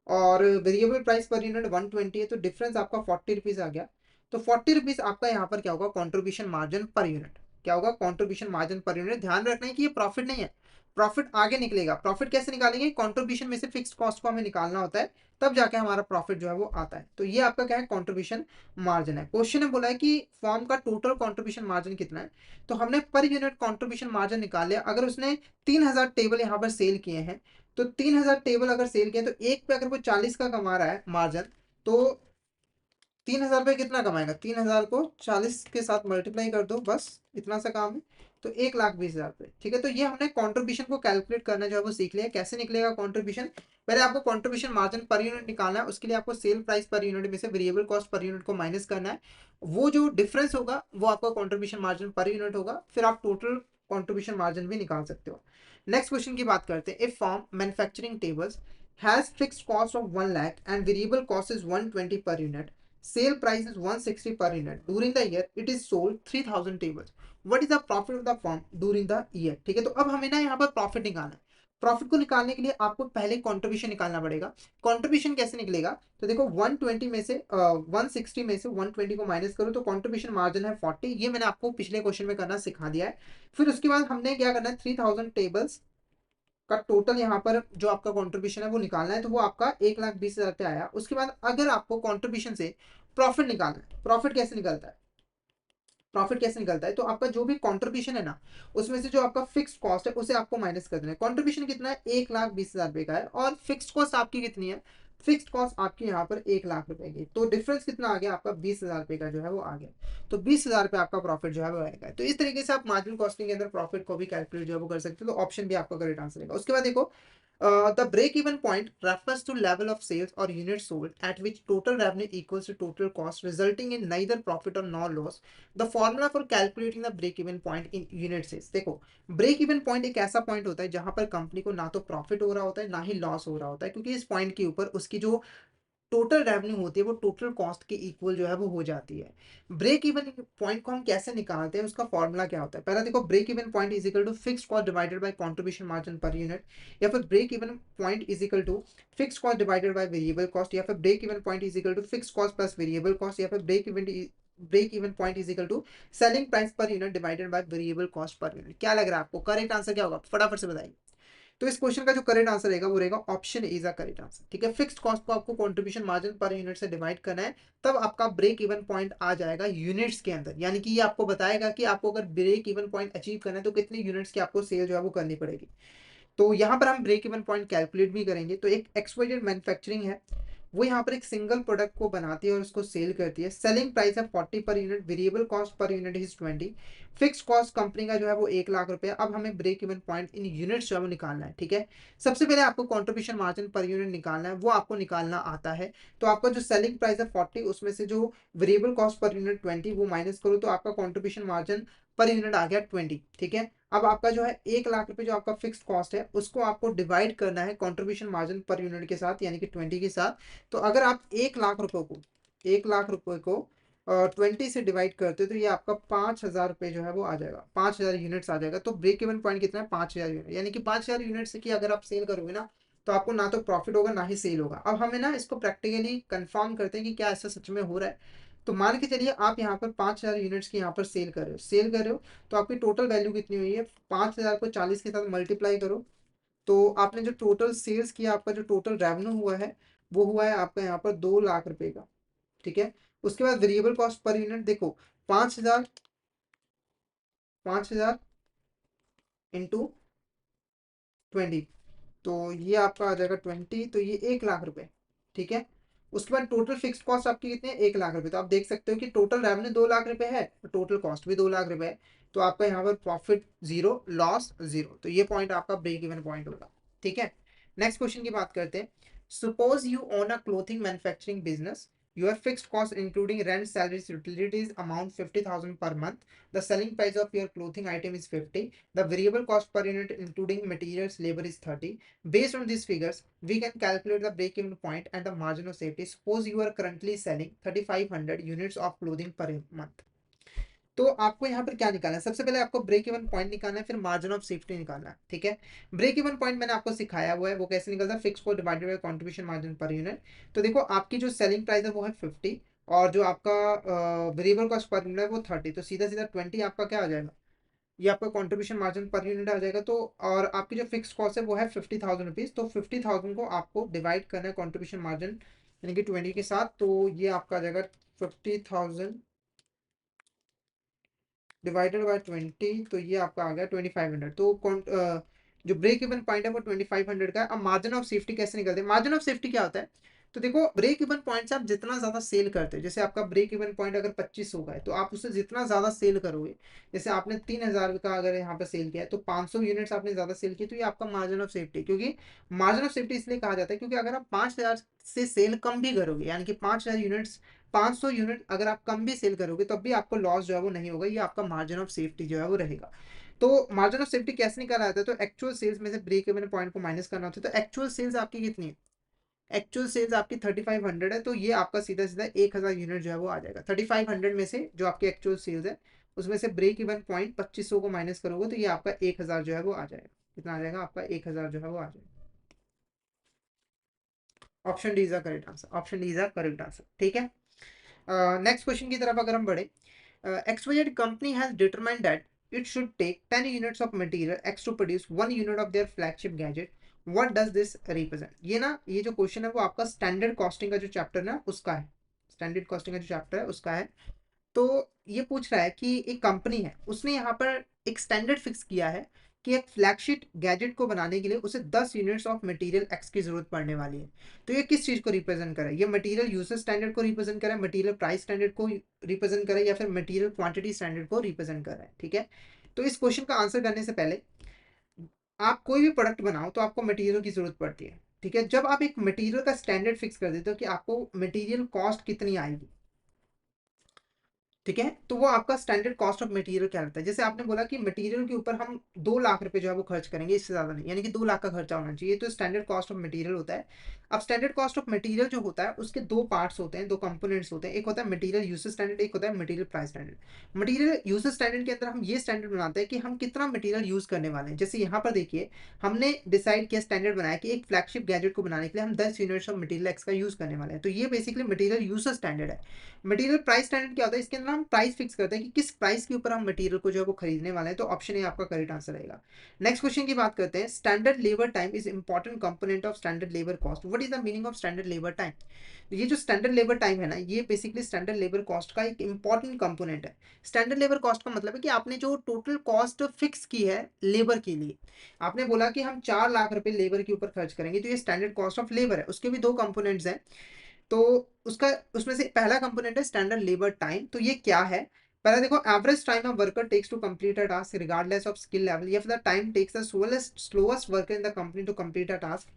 और वेरिएबल प्राइस पर यूनिट 120 है, तो डिफरेंस आपका 40 रुपीज आ गया। तो 40 रुपीज आपका यहाँ पर क्या होगा, कॉन्ट्रीब्यूशन मार्जिन पर यूनिट। क्या होगा, कॉन्ट्रीब्यूशन मार्जिन पर यूनिट। ध्यान रखना है कि ये प्रॉफिट नहीं है, प्रॉफिट आगे निकलेगा। प्रॉफिट कैसे निकालेंगे, कंट्रीब्यूशन में से फिक्स्ड कॉस्ट को हमें निकालना होता है, तब जाके हमारा प्रॉफिट जो है वो आता है। तो ये आपका क्या है, कंट्रीब्यूशन मार्जिन है। क्वेश्चन में बोला है कि फॉर्म का टोटल कंट्रीब्यूशन मार्जिन कितना है, तो हमने पर यूनिट कंट्रीब्यूशन मार्जिन निकाल लिया। अगर उसने 3000 टेबल यहाँ पर सेल किए हैं, तो 3000 टेबल अगर सेल किए तो एक पे अगर वो 40 का कमा रहा है मार्जिन, तो 3000 पे कितना कमाएगा, 3000 को 40 के साथ मल्टीप्लाई कर दो, बस इतना सा काम है। तो 1,20,000 पे, ठीक है। तो ये हमने कंट्रीब्यूशन को कैलकुलेट करना जो है वो सीख लिया। कैसे निकलेगा कंट्रीब्यूशन, पहले आपको कंट्रीब्यूशन मार्जिन पर यूनिट निकालना है। उसके लिए आपको सेल प्राइस पर यूनिट में से वेरिएबल कॉस्ट पर यूनिट को माइनस करना है। वो जो डिफरेंस होगा वो आपका कंट्रीब्यूशन मार्जिन पर यूनिट होगा। फिर आप टोटल कंट्रीब्यूशन मार्जिन भी निकाल सकते हो। नेक्स्ट क्वेश्चन की बात करते हैं। If form manufacturing tables has fixed cost of 1 lakh and variable cost is 120 per unit, sale price is 160 per unit, during the year it is sold 3000 tables, what is the profit of the firm during the year। ठीक है, तो अब हमें ना यहाँ पर प्रॉफिट निकालना है। प्रॉफिट को निकालने के लिए आपको पहले कंट्रीब्यूशन निकालना पड़ेगा। कंट्रीब्यूशन कैसे निकलेगा, तो देखो 120 में से 160 में से 120 को माइनस करो तो कंट्रीब्यूशन मार्जिन है 40। ये मैंने आपको पिछले क्वेश्चन में करना सिखा दिया है। फिर उसके बाद हमने क्या करना है, 3000 टेबल्स का टोटल यहाँ पर जो आपका कंट्रीब्यूशन है वो निकालना है। तो वो आपका 1,20,000 पे आया। उसके बाद अगर आपको कंट्रीब्यूशन से प्रॉफिट निकालना है, प्रॉफिट कैसे निकलता है, प्रॉफिट कैसे निकलता है, तो आपका जो भी कंट्रीब्यूशन है ना, उसमें से जो आपका फिक्स कॉस्ट है उसे आपको माइनस कर देना है। कंट्रीब्यूशन कितना है, 1,20,000 रुपए का है, और फिक्स कॉस्ट आपकी कितनी है, फिक्स्ड कॉस्ट आपकी यहाँ पर 1,00,000 रुपए की। तो डिफरेंस कितना आ गया आपका, 20,000 रुपए का जो है वो आ गया। तो 20,000 रुपए आपका प्रॉफिट जो है वो आएगा। तो इस तरीके से आप मार्जिनल कॉस्टिंग के अंदर प्रॉफिट को भी कैलकुलेट जो है वो कर सकते हो। तो ऑप्शन भी आपका करेक्ट आंसर रहेगा। उसके बाद देखो, the break-even point refers to level of sales or units sold at which total revenue equals to total cost, resulting in neither profit or nor loss. The formula for calculating the break-even point in units is, देखो ब्रेक इवन पॉइंट एक ऐसा पॉइंट होता है जहां पर कंपनी को ना तो प्रॉफिट हो रहा होता है ना ही लॉस हो रहा होता है, क्योंकि इस पॉइंट के ऊपर उसकी जो टोटल रेवेन्यू होती है वो टोटल कॉस्ट के इक्वल जो है वो हो जाती है। ब्रेक इवन पॉइंट को हम कैसे निकालते हैं, उसका फॉर्मूला क्या होता है, पहला देखो, break even point is equal to fixed cost divided by contribution margin per unit, या फिर break even point is equal to fixed cost divided by variable cost, या फिर break even point is equal to fixed cost plus variable cost, या फिर break even point is equal to selling price per unit divided by variable cost per unit. क्या लग रहा है आपको, करेक्ट आंसर क्या होगा, फटाफट से बताइए। तो इस क्वेश्चन का जो करेक्ट आंसर रहेगा वो रहेगा option is a correct answer. ठीक है, फिक्स्ड कॉस्ट को आपको कंट्रीब्यूशन मार्जिन पर यूनिट से डिवाइड करना है, तब आपका ब्रेक इवन पॉइंट आ जाएगा यूनिट्स के अंदर। यानी कि ये आपको बताएगा कि आपको अगर ब्रेक इवन पॉइंट अचीव करना है तो कितने यूनिट्स की आपको सेल जो है वो करनी पड़ेगी। तो यहाँ पर हम ब्रेक इवन पॉइंट कैलकुलेट भी करेंगे। तो एक एक्सवाइजेड मैन्युफैक्चरिंग है, वो यहाँ पर एक सिंगल प्रोडक्ट को बनाती है और उसको सेल करती है। सेलिंग प्राइस है 40 per unit, variable cost per unit is 20, fix cost company का जो है वो 1,00,000 रुपए। अब हमें break even point in units जो है वो निकालना है। ठीक है, सबसे पहले आपको कंट्रीब्यूशन मार्जिन पर यूनिट निकालना है, वो आपको निकालना आता है। तो आपका जो सेलिंग प्राइस है 40, उसमें से जो वेरिएबल कॉस्ट पर यूनिट 20 वो माइनस करो, तो आपका कंट्रीब्यूशन मार्जिन पर यूनिट आ गया 20। ठीक है, अब आपका जो है 1,00,000 रुपए जो आपका फिक्स कॉस्ट है उसको आपको डिवाइड करना है कंट्रीब्यूशन मार्जिन पर यूनिट के साथ, यानी कि 20 के साथ। तो अगर आप 1,00,000 रुपए को 20 से डिवाइड करते हो तो ये आपका 5,000 रुपए जो है वो आ जाएगा, 5,000 यूनिट्स आ जाएगा। तो ब्रेक इवन पॉइंट कितना है, 5,000 यूनिट, यानी कि 5,000 यूनिट्स की अगर आप सेल करोगे ना, तो आपको ना तो प्रॉफिट होगा ना ही सेल होगा। अब हमें ना इसको प्रैक्टिकली कंफर्म करते हैं कि क्या ऐसा सच में हो रहा है। तो मान के चलिए आप यहाँ पर 5,000 यूनिट्स की यहाँ पर सेल कर रहे हो, तो आपकी टोटल वैल्यू कितनी हुई है, 5,000 को 40 के साथ मल्टीप्लाई करो, तो आपने जो टोटल सेल्स किया, आपका जो टोटल रेवेन्यू हुआ है वो हुआ है आपका यहाँ पर 2,00,000 रुपए का। ठीक है, उसके बाद वेरिएबल कॉस्ट पर यूनिट देखो, 5,000 5,000 इंटू 20, तो ये आपका आ जाएगा 20, तो ये 1,00,000 रुपए। ठीक है, उसके बाद टोटल फिक्स कॉस्ट आपकी कितनी है, 1,00,000 रुपए। तो आप देख सकते हो कि टोटल रेवेन्यू 2,00,000 रुपए है, टोटल कॉस्ट भी 2,00,000 रुपए है। तो आपका यहाँ पर प्रॉफिट जीरो, लॉस जीरो। तो ये पॉइंट आपका ब्रेक इवन पॉइंट होगा। ठीक है, नेक्स्ट क्वेश्चन की बात करते हैं। Suppose you own a clothing manufacturing business, your fixed cost including rent, salaries, utilities amount 50,000 per month. The selling price of your clothing item is 50. The variable cost per unit including materials, labor is 30. Based on these figures, we can calculate the break-even point and the margin of safety. Suppose you are currently selling 3,500 units of clothing per month. तो आपको यहाँ पर क्या निकालना है, सबसे पहले आपको ब्रेक इवन पॉइंट निकालना है, फिर मार्जिन ऑफ सेफ्टी निकालना है। ठीक है, ब्रेक इवन पॉइंट मैंने आपको सिखाया हुआ है, वो कैसे निकलता है, फिक्स को divided by contribution margin per unit. तो देखो आपकी जो सेलिंग प्राइस है वो है 50, और जो आपका वेरिएबल कॉस्ट पर यूनिट है वो 30, तो सीधा सीधा 20 आपका क्या आ जाएगा, ये आपका कंट्रीब्यूशन मार्जिन पर यूनिट आ जाएगा। तो और आपकी जो फिक्स कॉस्ट है वो है 50,000 रुपीज़। तो 50,000 को आपको डिवाइड करना है कंट्रीब्यूशन मार्जिन यानी कि 20 के साथ। तो ये आपका आ जाएगा 50,000 डिवाइडेड बाय 20, तो ये आपका आ गया 2500। तो जो ब्रेक इवन पॉइंट है वो 2500 का है। अब मार्जिन ऑफ सेफ्टी कैसे निकलते हैं? मार्जिन ऑफ सेफ्टी क्या होता है? तो देखो, ब्रेक इवन पॉइंट से आप जितना ज्यादा सेल करते हैं, जैसे आपका ब्रेक इवन पॉइंट अगर 25 होगा है तो आप उससे जितना ज्यादा सेल करोगे, जैसे आपने 3000 का अगर यहाँ पे सेल किया है तो 500 यूनिट्स आपने ज्यादा सेल की, तो ये आपका मार्जिन ऑफ सेफ्टी। क्योंकि मार्जिन ऑफ सेफ्टी इसलिए कहा जाता है क्योंकि अगर आप 5000 से सेल कम भी करोगे, यानी कि 5000 यूनिट्स 500 यूनिट अगर आप कम भी सेल करोगे तब भी आपको लॉस जो है वो नहीं होगा, ये आपका मार्जिन ऑफ सेफ्टी जो है वो रहेगा। तो मार्जिन ऑफ सेफ्टी कैसे निकाला जाता है? तो एक्चुअल सेल्स में से ब्रेक इवन पॉइंट को माइनस करना होता है। तो एक्चुअल सेल्स आपकी कितनी है? एक्चुअल सेल्स आपकी 3500 है, तो ये आपका सीधा सीधा 1000 यूनिट जो है वो आ जाएगा। 3500 में से जो आपकी एक्चुअल सेल्स है उसमें से ब्रेक इवन पॉइंट 2500 को माइनस करोगे तो ये आपका 1000 जो है वो आ जाएगा। कितना आ जाएगा आपका? 1000 जो है वो आ जाएगा। Option D is the correct answer. Option D is the correct answer. ठीक है। नेक्स्ट क्वेश्चन की तरफ अगर हम बढ़े, XYZ company has determined that it should take 10 units of material X to produce 1 unit of their flagship gadget. What does this represent? ये ना, ये जो क्वेश्चन है वो आपका स्टैंडर्ड कॉस्टिंग का जो चैप्टर ना उसका है। स्टैंडर्ड कॉस्टिंग का जो चैप्टर है उसका है। तो ये पूछ रहा है कि एक कंपनी है, उसने यहाँ पर एक स्टैंडर्ड फिक्स किया है कि एक फ्लैगशिप गैजेट को बनाने के लिए उसे 10 यूनिट्स ऑफ मटेरियल एक्स की जरूरत पड़ने वाली है। तो ये किस चीज को रिप्रेजेंट करे? ये मटेरियल यूसेज स्टैंडर्ड को रिप्रेजेंट करे, मटेरियल प्राइस स्टैंडर्ड को रिप्रेजेंट करे, या फिर मटेरियल क्वांटिटी स्टैंडर्ड को रिप्रेजेंट कर रहा है? ठीक है। तो इस क्वेश्चन का आंसर करने से पहले, आप कोई भी प्रोडक्ट बनाओ तो आपको मटेरियल की जरूरत पड़ती है। ठीक है। जब आप एक मटेरियल का स्टैंडर्ड फिक्स कर देते हो कि आपको मटेरियल कॉस्ट कितनी आएगी, ठीक है, तो वो आपका स्टैंडर्ड कॉस्ट ऑफ मटेरियल क्या रहता है? जैसे आपने बोला कि मटेरियल के ऊपर हम 2 लाख रुपए जो है वो खर्च करेंगे, इससे ज्यादा नहीं, यानी कि 2 लाख का खर्चा होना चाहिए, तो स्टैंडर्ड कॉस्ट ऑफ मटेरियल होता है। अब स्टैंडर्ड कॉस्ट ऑफ मटेरियल जो होता है उसके दो पार्ट्स होते हैं, दो कंपोनेंट्स होते हैं। एक होता है मटेरियल यूसेज स्टैंडर्ड, एक होता है material price standard. Material usage standard के अंदर हम ये स्टैंडर्ड बनाते हैं कि हम कितना मटेरियल यूज करने वाले हैं। जैसे यहाँ पर देखिए, हमने डिसाइड किया, स्टैंडर्ड बनाया कि एक फ्लैगशिप गैजेट को बनाने के लिए हम 10 यूनिट्स ऑफ मटेरियल एक्स का यूज करने वाले हैं। तो ये बेसिकली मटेरियल यूसेज स्टैंडर्ड है। मटेरियल प्राइस स्टैंडर्ड क्या होता है? इसके अंदर हम प्राइस फिक्स करते हैं कि किस प्राइस के ऊपर हम मटेरियल को जो है वो खरीदने वाले हैं। तो ऑप्शन ए आपका करेक्ट आंसर रहेगा। नेक्स्ट क्वेश्चन की बात करते हैं। Standard labour time is important component of standard labour cost. What is the meaning of standard labour time? ये जो स्टैंडर्ड लेबर टाइम है ना, ये बेसिकली स्टैंडर्ड लेबर कॉस्ट का एक इंपॉर्टेंट कंपोनेंट है। स्टैंडर्ड लेबर कॉस्ट का मतलब है कि आपने जो टोटल कॉस्ट फिक्स की है लेबर के लिए, आपने बोला कि हम 4 लाख रुपए लेबर के ऊपर खर्च करेंगे, तो ये स्टैंडर्ड कॉस्ट ऑफ लेबर है। उसके भी दो कंपोनेंट्स हैं। तो उसका, उसमें से पहला कंपोनेंट है स्टैंडर्ड लेबर टाइम। तो ये क्या है? पहले देखो, average time a worker takes to complete a task regardless of skill level, या फिर the time takes the slowest worker in the company to complete a task,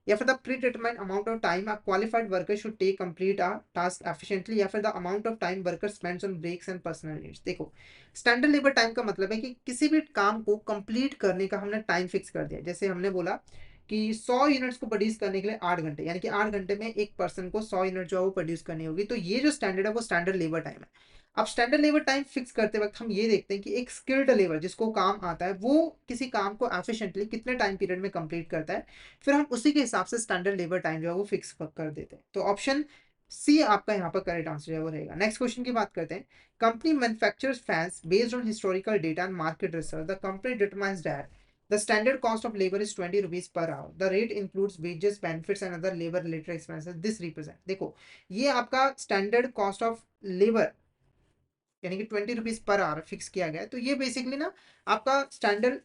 या फिर the predetermined amount of time a qualified worker should take complete a task efficiently, या फिर the amount of time worker spends on breaks and personal needs. देखो, स्टैंडर्ड लेबर टाइम का मतलब है कि किसी भी काम को कंप्लीट करने का हमने टाइम फिक्स कर दिया। जैसे हमने बोला कि 100 यूनिट्स को प्रोड्यूस करने के लिए 8 घंटे, यानी कि 8 घंटे में एक पर्सन को 100 यूनिट जो है वो प्रोड्यूस करनी होगी। तो ये जो स्टैंडर्ड है वो स्टैंडर्ड लेबर टाइम है। अब स्टैंडर्ड लेबर टाइम फिक्स करते वक्त हम ये देखते हैं कि एक स्किल्ड लेबर जिसको काम आता है वो किसी काम को एफिशिएंटली कितने टाइम पीरियड में कंप्लीट करता है, फिर हम उसी के हिसाब से स्टैंडर्ड लेबर टाइम जो है वो फिक्स कर देते हैं। तो ऑप्शन सी आपका यहाँ पर करेक्ट आंसर जो है वो रहेगा। नेक्स्ट क्वेश्चन की बात करते हैं। Company manufactures fans based on historical data and market research. The company determines that the standard cost of labor is 20 rupees per hour. The rate includes wages, benefits and other labor related expenses. This represent, देखो, ये आपका स्टैंडर्ड कॉस्ट ऑफ लेबर यानी कि 20 रुपीज पर आवर फिक्स किया गया है। तो ये बेसिकली ना आपका स्टैंडर्ड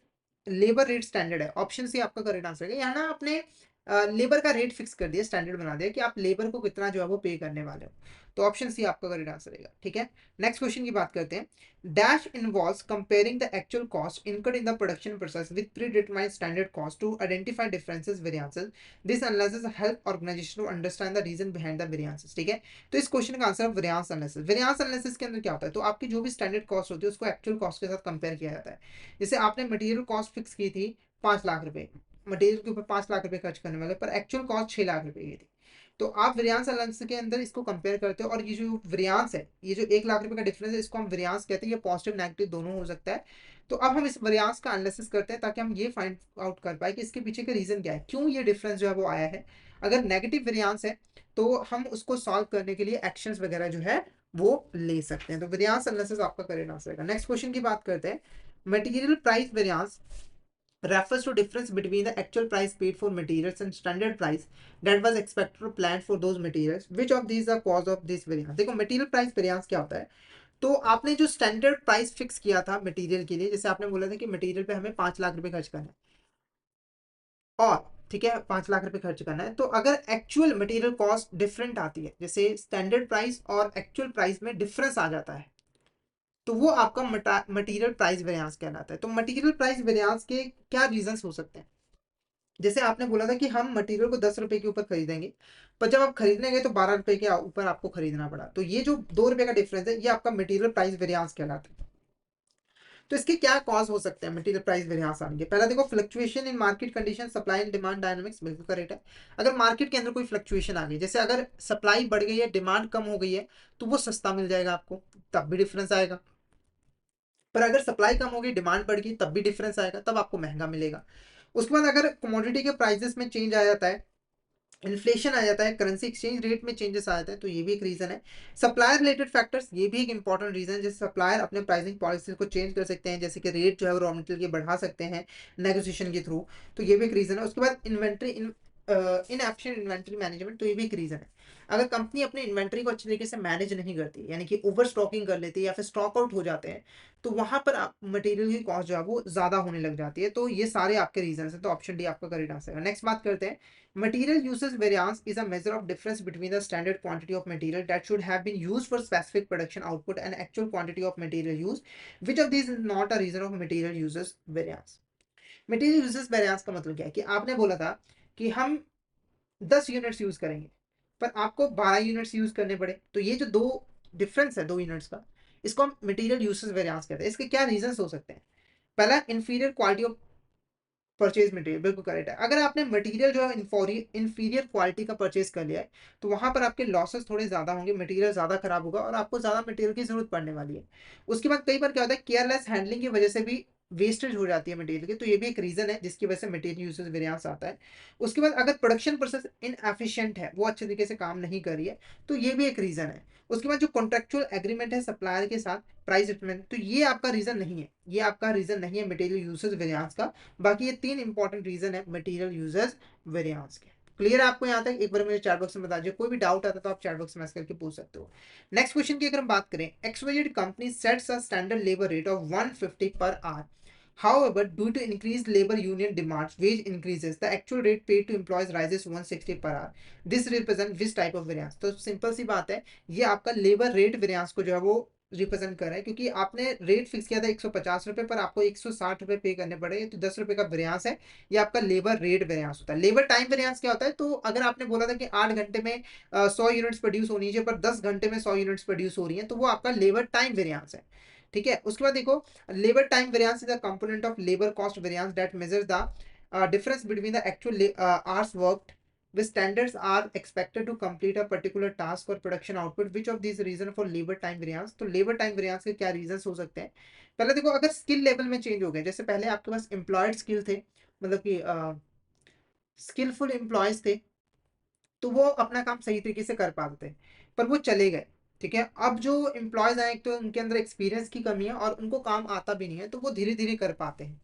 लेबर रेट स्टैंडर्ड है। ऑप्शन सी आपका करेक्ट आंसर है। यहाँ ना आपने लेबर का रेट फिक्स कर दिया, स्टैंडर्ड बना दिया कि आप लेबर को कितना जो है वो पे करने वाले हो। तो ऑप्शन सी आपका करेक्ट आंसर रहेगा। ठीक है। नेक्स्ट क्वेश्चन की बात करते हैं। Dash involves comparing the actual cost incurred in the production process with predetermined standard cost to identify differences variances. This analysis help organisation to understand the reason behind the variances. ठीक है। तो इस क्वेश्चन का आंसर है वेरिएंस एनालिसिस। वेरिएंस एनालिसिस के अंदर क्या होता है? तो आपकी जो भी स्टैंडर्ड कॉस्ट होती है उसको एक्चुअल कॉस्ट के साथ कंपेयर किया जाता है। जैसे आपने मटेरियल कॉस्ट फिक्स की थी 5 लाख रुपए, मटेरियल के ऊपर 5 लाख रुपए खर्च करने वाले, पर एक्चुअल कॉस्ट 6 लाख रुपए की थी। तो आप वेरिएंस एनालिसिस के अंदर इसको कंपेयर करते हो, और ये जो वेरिएंस है, ये जो 1 लाख रुपए का डिफरेंस है, इसको हम वेरिएंस कहते हैं। ये पॉजिटिव नेगेटिव दोनों हो सकता है। तो अब हम इस वेरिएंस का एनालिसिस करते हैं ताकि हम ये फाइंड आउट कर पाए कि इसके पीछे का रीजन क्या है, क्यों ये डिफरेंस जो है वो आया है। अगर नेगेटिव वेरिएंस है तो हम उसको सॉल्व करने के लिए एक्शंस वगैरह जो है वो ले सकते हैं। तो वेरिएंस एनालिसिस आपका करेक्ट आंसर रहेगा। नेक्स्ट क्वेश्चन की बात करते हैं। Material price variance refers to difference between the actual price paid for materials and standard price that was expected or planned for those materials. Which of these are cause of this variance? देखो मटेरियल प्राइस वेरिएंस क्या होता है, तो आपने जो स्टैंडर्ड प्राइस फिक्स किया था मटेरियल के लिए, जैसे आपने बोला था कि मटेरियल पे हमें 5 लाख रुपए खर्च करना है, और ठीक है 5 लाख रुपए खर्च करना है, तो अगर एक्चुअल मटेरियल कॉस्ट डिफरेंट आती है, जैसे स्टैंडर्ड प्राइस और एक्चुअल प्राइस में डिफरेंस आ जाता है, तो वो आपका मटेरियल प्राइस वेरिएंस कहलाता है। तो मटेरियल प्राइस वेरिएंस के क्या रीजंस हो सकते हैं? जैसे आपने बोला था कि हम मटेरियल को 10 रुपए के ऊपर खरीदेंगे, पर जब आप खरीदने गए तो 12 रुपए के ऊपर आपको खरीदना पड़ा, तो ये जो 2 रुपए का डिफरेंस है ये आपका मटेरियल प्राइस वेरिएंस कहलाता है। तो इसके क्या कॉज हो सकते हैं मटेरियल प्राइस वेरिएंस आने के? पहला देखो fluctuation in market condition, supply and demand dynamics, बिल्कुल करेक्ट है। अगर मार्केट के अंदर कोई फ्लक्चुएशन आ गई, जैसे अगर सप्लाई बढ़ गई है, डिमांड कम हो गई है, तो वो सस्ता मिल जाएगा आपको, तब भी डिफरेंस आएगा। पर अगर सप्लाई कम हो गई, डिमांड बढ़ गई, तब भी डिफरेंस आएगा, तब आपको महंगा मिलेगा। उसके बाद अगर कमोडिटी के प्राइसेस में चेंज आ जाता है, इन्फ्लेशन आ जाता है, करेंसी एक्सचेंज रेट में चेंजेस आ जाते हैं, तो ये भी एक रीजन है। सप्लायर रिलेटेड फैक्टर्स, ये भी एक इंपॉर्टेंट रीजन है, जैसे सप्लायर अपने प्राइसिंग पॉलिसी को चेंज कर सकते हैं, जैसे कि रेट जो है वो रॉ मटेरियल के बढ़ा सकते हैं नेगोशिएशन के थ्रू, तो ये भी एक रीजन है। उसके बाद इन्वेंट्री इनएफिशिएंट इन्वेंट्री मैनेजमेंट, तो ये भी एक रीजन है। अगर कंपनी अपनी इन्वेंट्री को अच्छी तरीके से मैनेज नहीं करती, यानी कि ओवर स्टॉकिंग कर लेती है या फिर स्टॉक आउट हो जाते हैं, तो वहां पर मटेरियल की कॉस्ट जो है वो ज्यादा होने लग जाती है। तो ये सारे आपके रीजन है, तो ऑप्शन डी आपका करेक्ट आंसर है। नेक्स्ट बात करते हैं, material uses variance is a measure of difference between the standard quantity of material that should have been used for specific production output and actual quantity of material used. Which of these is not a reason of material uses variance? Material uses variance का मतलब क्या है कि आपने बोला था कि हम 10 यूनिट्स यूज करेंगे, पर आपको 12 यूनिट्स यूज करने पड़े, तो ये जो दो डिफरेंस है 2 यूनिट्स का, इसको हम मटेरियल यूसेज वेरिएंस कहते हैं। इसके क्या रीजंस हो सकते हैं? पहला, inferior quality of purchase material, बिल्कुल करेक्ट है। अगर आपने मटेरियल जो है इंफीरियर क्वालिटी का परचेज कर लिया है, तो वहां पर आपके लॉसेस थोड़े ज्यादा होंगे, मटेरियल ज्यादा खराब होगा और आपको ज्यादा मटेरियल की जरूरत पड़ने वाली है। उसके बाद कई बार क्या होता है, केयरलेस हैंडलिंग की वजह से भी वेस्टेज हो जाती है मटेरियल की, तो ये भी एक रीजन है जिसकी वजह से मटेरियल यूसेज वेरिएंस आता है। उसके बाद अगर प्रोडक्शन प्रोसेस इनएफिशिएंट है, वो अच्छे तरीके से काम नहीं कर रही है, तो ये भी एक रीजन है। उसके बाद जो कॉन्ट्रेक्चुअल एग्रीमेंट है सप्लायर के साथ प्राइस सेटलमेंट, तो ये आपका रीजन नहीं है, ये आपका रीजन नहीं है मटेरियल यूसेज वेरिएंस का। बाकी ये 3 इंपॉर्टेंट रीजन है मटेरियल यूजेस वेरिएंस के। क्लियर है आपको यहाँ तक? एक बार मेरे चैट बॉक्स में बता दीजिए, कोई भी डाउट आता है तो आप चैट बॉक्स में मैसेज करके पूछ सकते हो। नेक्स्ट क्वेश्चन की अगर हम बात करें, XYZ company sets a standard labour rate of 150 per hour, however due to increased labor union demands wage increases, the actual rate paid to employees rises 160 per hour, this represent which type of variance? तो सिंपल सी बात है, ये आपका लेबर रेट वेरिएंस को जो है वो रिप्रेजेंट कर रहा है, क्योंकि आपने रेट फिक्स किया था 150 रुपए, पर आपको 160 रुपए पे करने पड़े, तो 10 रुपए का वेरिएंस है, ये आपका लेबर रेट वेरिएंस होता है। लेबर टाइम वेरिएंस क्या होता है, तो अगर आपने बोला था कि 8 घंटे में 100 यूनिट्स प्रोड्यूस होनी चाहिए, पर 10 घंटे में 100 यूनिट्स प्रोड्यूस हो रही है, तो वो आपका लेबर टाइम वेरिएंस है। ठीक है, उसके बाद देखो, labor time variance is a component of labor cost variance that measures the difference between the actual hours worked with standards are expected to complete a particular task or production output. Which of these reason for labor time variance? तो labor time variance के क्या reasons हो सकते हैं? पहले देखो, अगर स्किल लेवल में चेंज हो गए, जैसे पहले आपके पास एम्प्लॉयड स्किल थे, मतलब कि स्किलफुल एम्प्लॉयज थे, तो वो अपना काम सही तरीके से कर पाते थे, पर वो चले गए। ठीक है, अब जो एम्प्लॉयज आए, तो उनके अंदर एक्सपीरियंस की कमी है और उनको काम आता भी नहीं है, तो वो धीरे धीरे कर पाते हैं।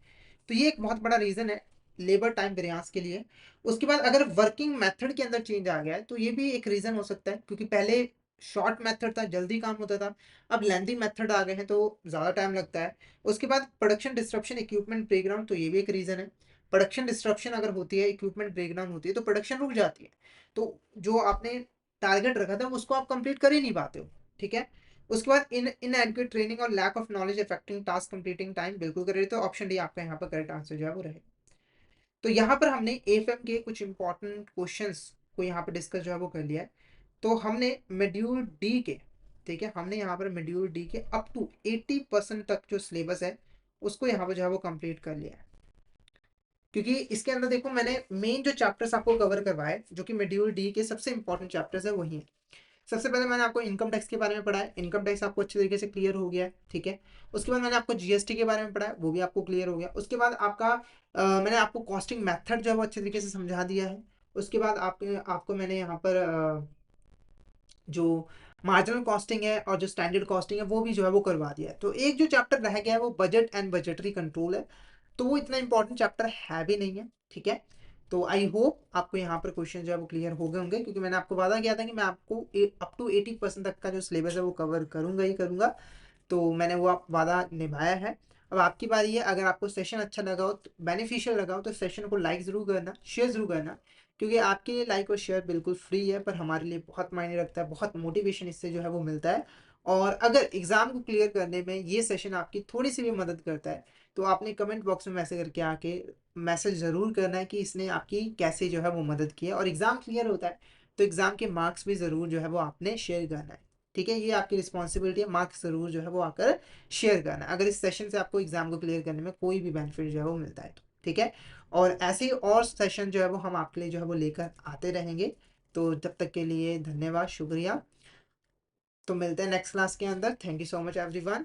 तो ये एक बहुत बड़ा रीजन है लेबर टाइम वेरिएंस के लिए। उसके बाद अगर वर्किंग मेथड के अंदर चेंज आ गया है, तो ये भी एक रीजन हो सकता है, क्योंकि पहले शॉर्ट मेथड था, जल्दी काम होता था, अब लेंथी मेथड आ गए हैं, तो ज़्यादा टाइम लगता है। उसके बाद प्रोडक्शन डिस्ट्रप्शन, इक्विपमेंट ब्रेकडाउन, तो ये भी एक रीज़न है। प्रोडक्शन डिस्ट्रप्शन अगर होती है, इक्विपमेंट ब्रेकडाउन होती है, तो प्रोडक्शन रुक जाती है, तो जो आपने टारगेट रखा था उसको आप कंप्लीट कर ही नहीं पाते हो। ठीक है, उसके बाद इनएडक्वेट ट्रेनिंग और lack of knowledge affecting task completing time, बिल्कुल कर रहे, तो ऑप्शन डी आपका यहाँ पर करेक्ट आंसर जो है वो रहे। तो यहाँ पर हमने एएफएम के कुछ इंपॉर्टेंट क्वेश्चंस को यहाँ पर डिस्कस जो है वो कर लिया है। तो हमने मॉड्यूल डी के, ठीक है, हमने यहाँ पर मॉड्यूल डी के अप टू 80% तक जो सिलेबस है उसको यहाँ पर जो है वो कंप्लीट कर लिया है। क्योंकि इसके अंदर देखो, मैंने मेन जो चैप्टर्स आपको कवर करवाए, जो कि मॉड्यूल डी के सबसे इंपॉर्टेंट चैप्टर्स है, वही है। सबसे पहले मैंने आपको इनकम टैक्स के बारे में पढ़ा है, इनकम टैक्स आपको अच्छे तरीके से क्लियर हो गया है। ठीक है, उसके बाद मैंने आपको जीएसटी के बारे में पढ़ा है, वो भी आपको क्लियर हो गया। उसके बाद आपका मैंने आपको कॉस्टिंग मेथड जो है वो अच्छे तरीके से समझा दिया है। उसके बाद आपको मैंने यहाँ पर जो मार्जिनल कॉस्टिंग है और जो स्टैंडर्ड कॉस्टिंग है वो भी जो है वो करवा दिया है। तो एक जो चैप्टर रह गया है वो बजट एंड बजटरी कंट्रोल है, तो वो इतना इंपॉर्टेंट चैप्टर है भी नहीं है, ठीक है। तो आई होप आपको यहाँ पर क्वेश्चन जो है वो क्लियर हो गए होंगे, क्योंकि मैंने आपको वादा किया था कि मैं आपको अप टू 80% तक का जो सिलेबस है वो कवर करूंगा ही करूंगा। तो मैंने वो आप वादा निभाया है। अब आपकी बारी है, अगर आपको सेशन अच्छा लगा हो, तो बेनिफिशियल लगा हो, तो सेशन को लाइक ज़रूर करना, शेयर ज़रूर करना, क्योंकि आपके लिए लाइक और शेयर बिल्कुल फ्री है, पर हमारे लिए बहुत मायने रखता है, बहुत मोटिवेशन इससे जो है वो मिलता है। और अगर एग्ज़ाम को क्लियर करने में ये सेशन आपकी थोड़ी सी भी मदद करता है, तो आपने कमेंट बॉक्स में मैसेज करके आके मैसेज ज़रूर करना है कि इसने आपकी कैसे जो है वो मदद की है। और एग्ज़ाम क्लियर होता है तो एग्ज़ाम के मार्क्स भी ज़रूर जो है वो आपने शेयर करना है, ठीक है। ये आपकी रिस्पॉन्सिबिलिटी है, मार्क्स ज़रूर जो है वो आकर शेयर करना है, अगर इस सेशन से आपको एग्जाम को क्लियर करने में कोई भी बेनिफिट जो है वो मिलता है तो, ठीक है। और ऐसे ही और सेशन जो है वो हम आपके लिए जो है वो लेकर आते रहेंगे। तो जब तक के लिए धन्यवाद, शुक्रिया। तो मिलते हैं नेक्स्ट क्लास के अंदर। Thank you so much everyone.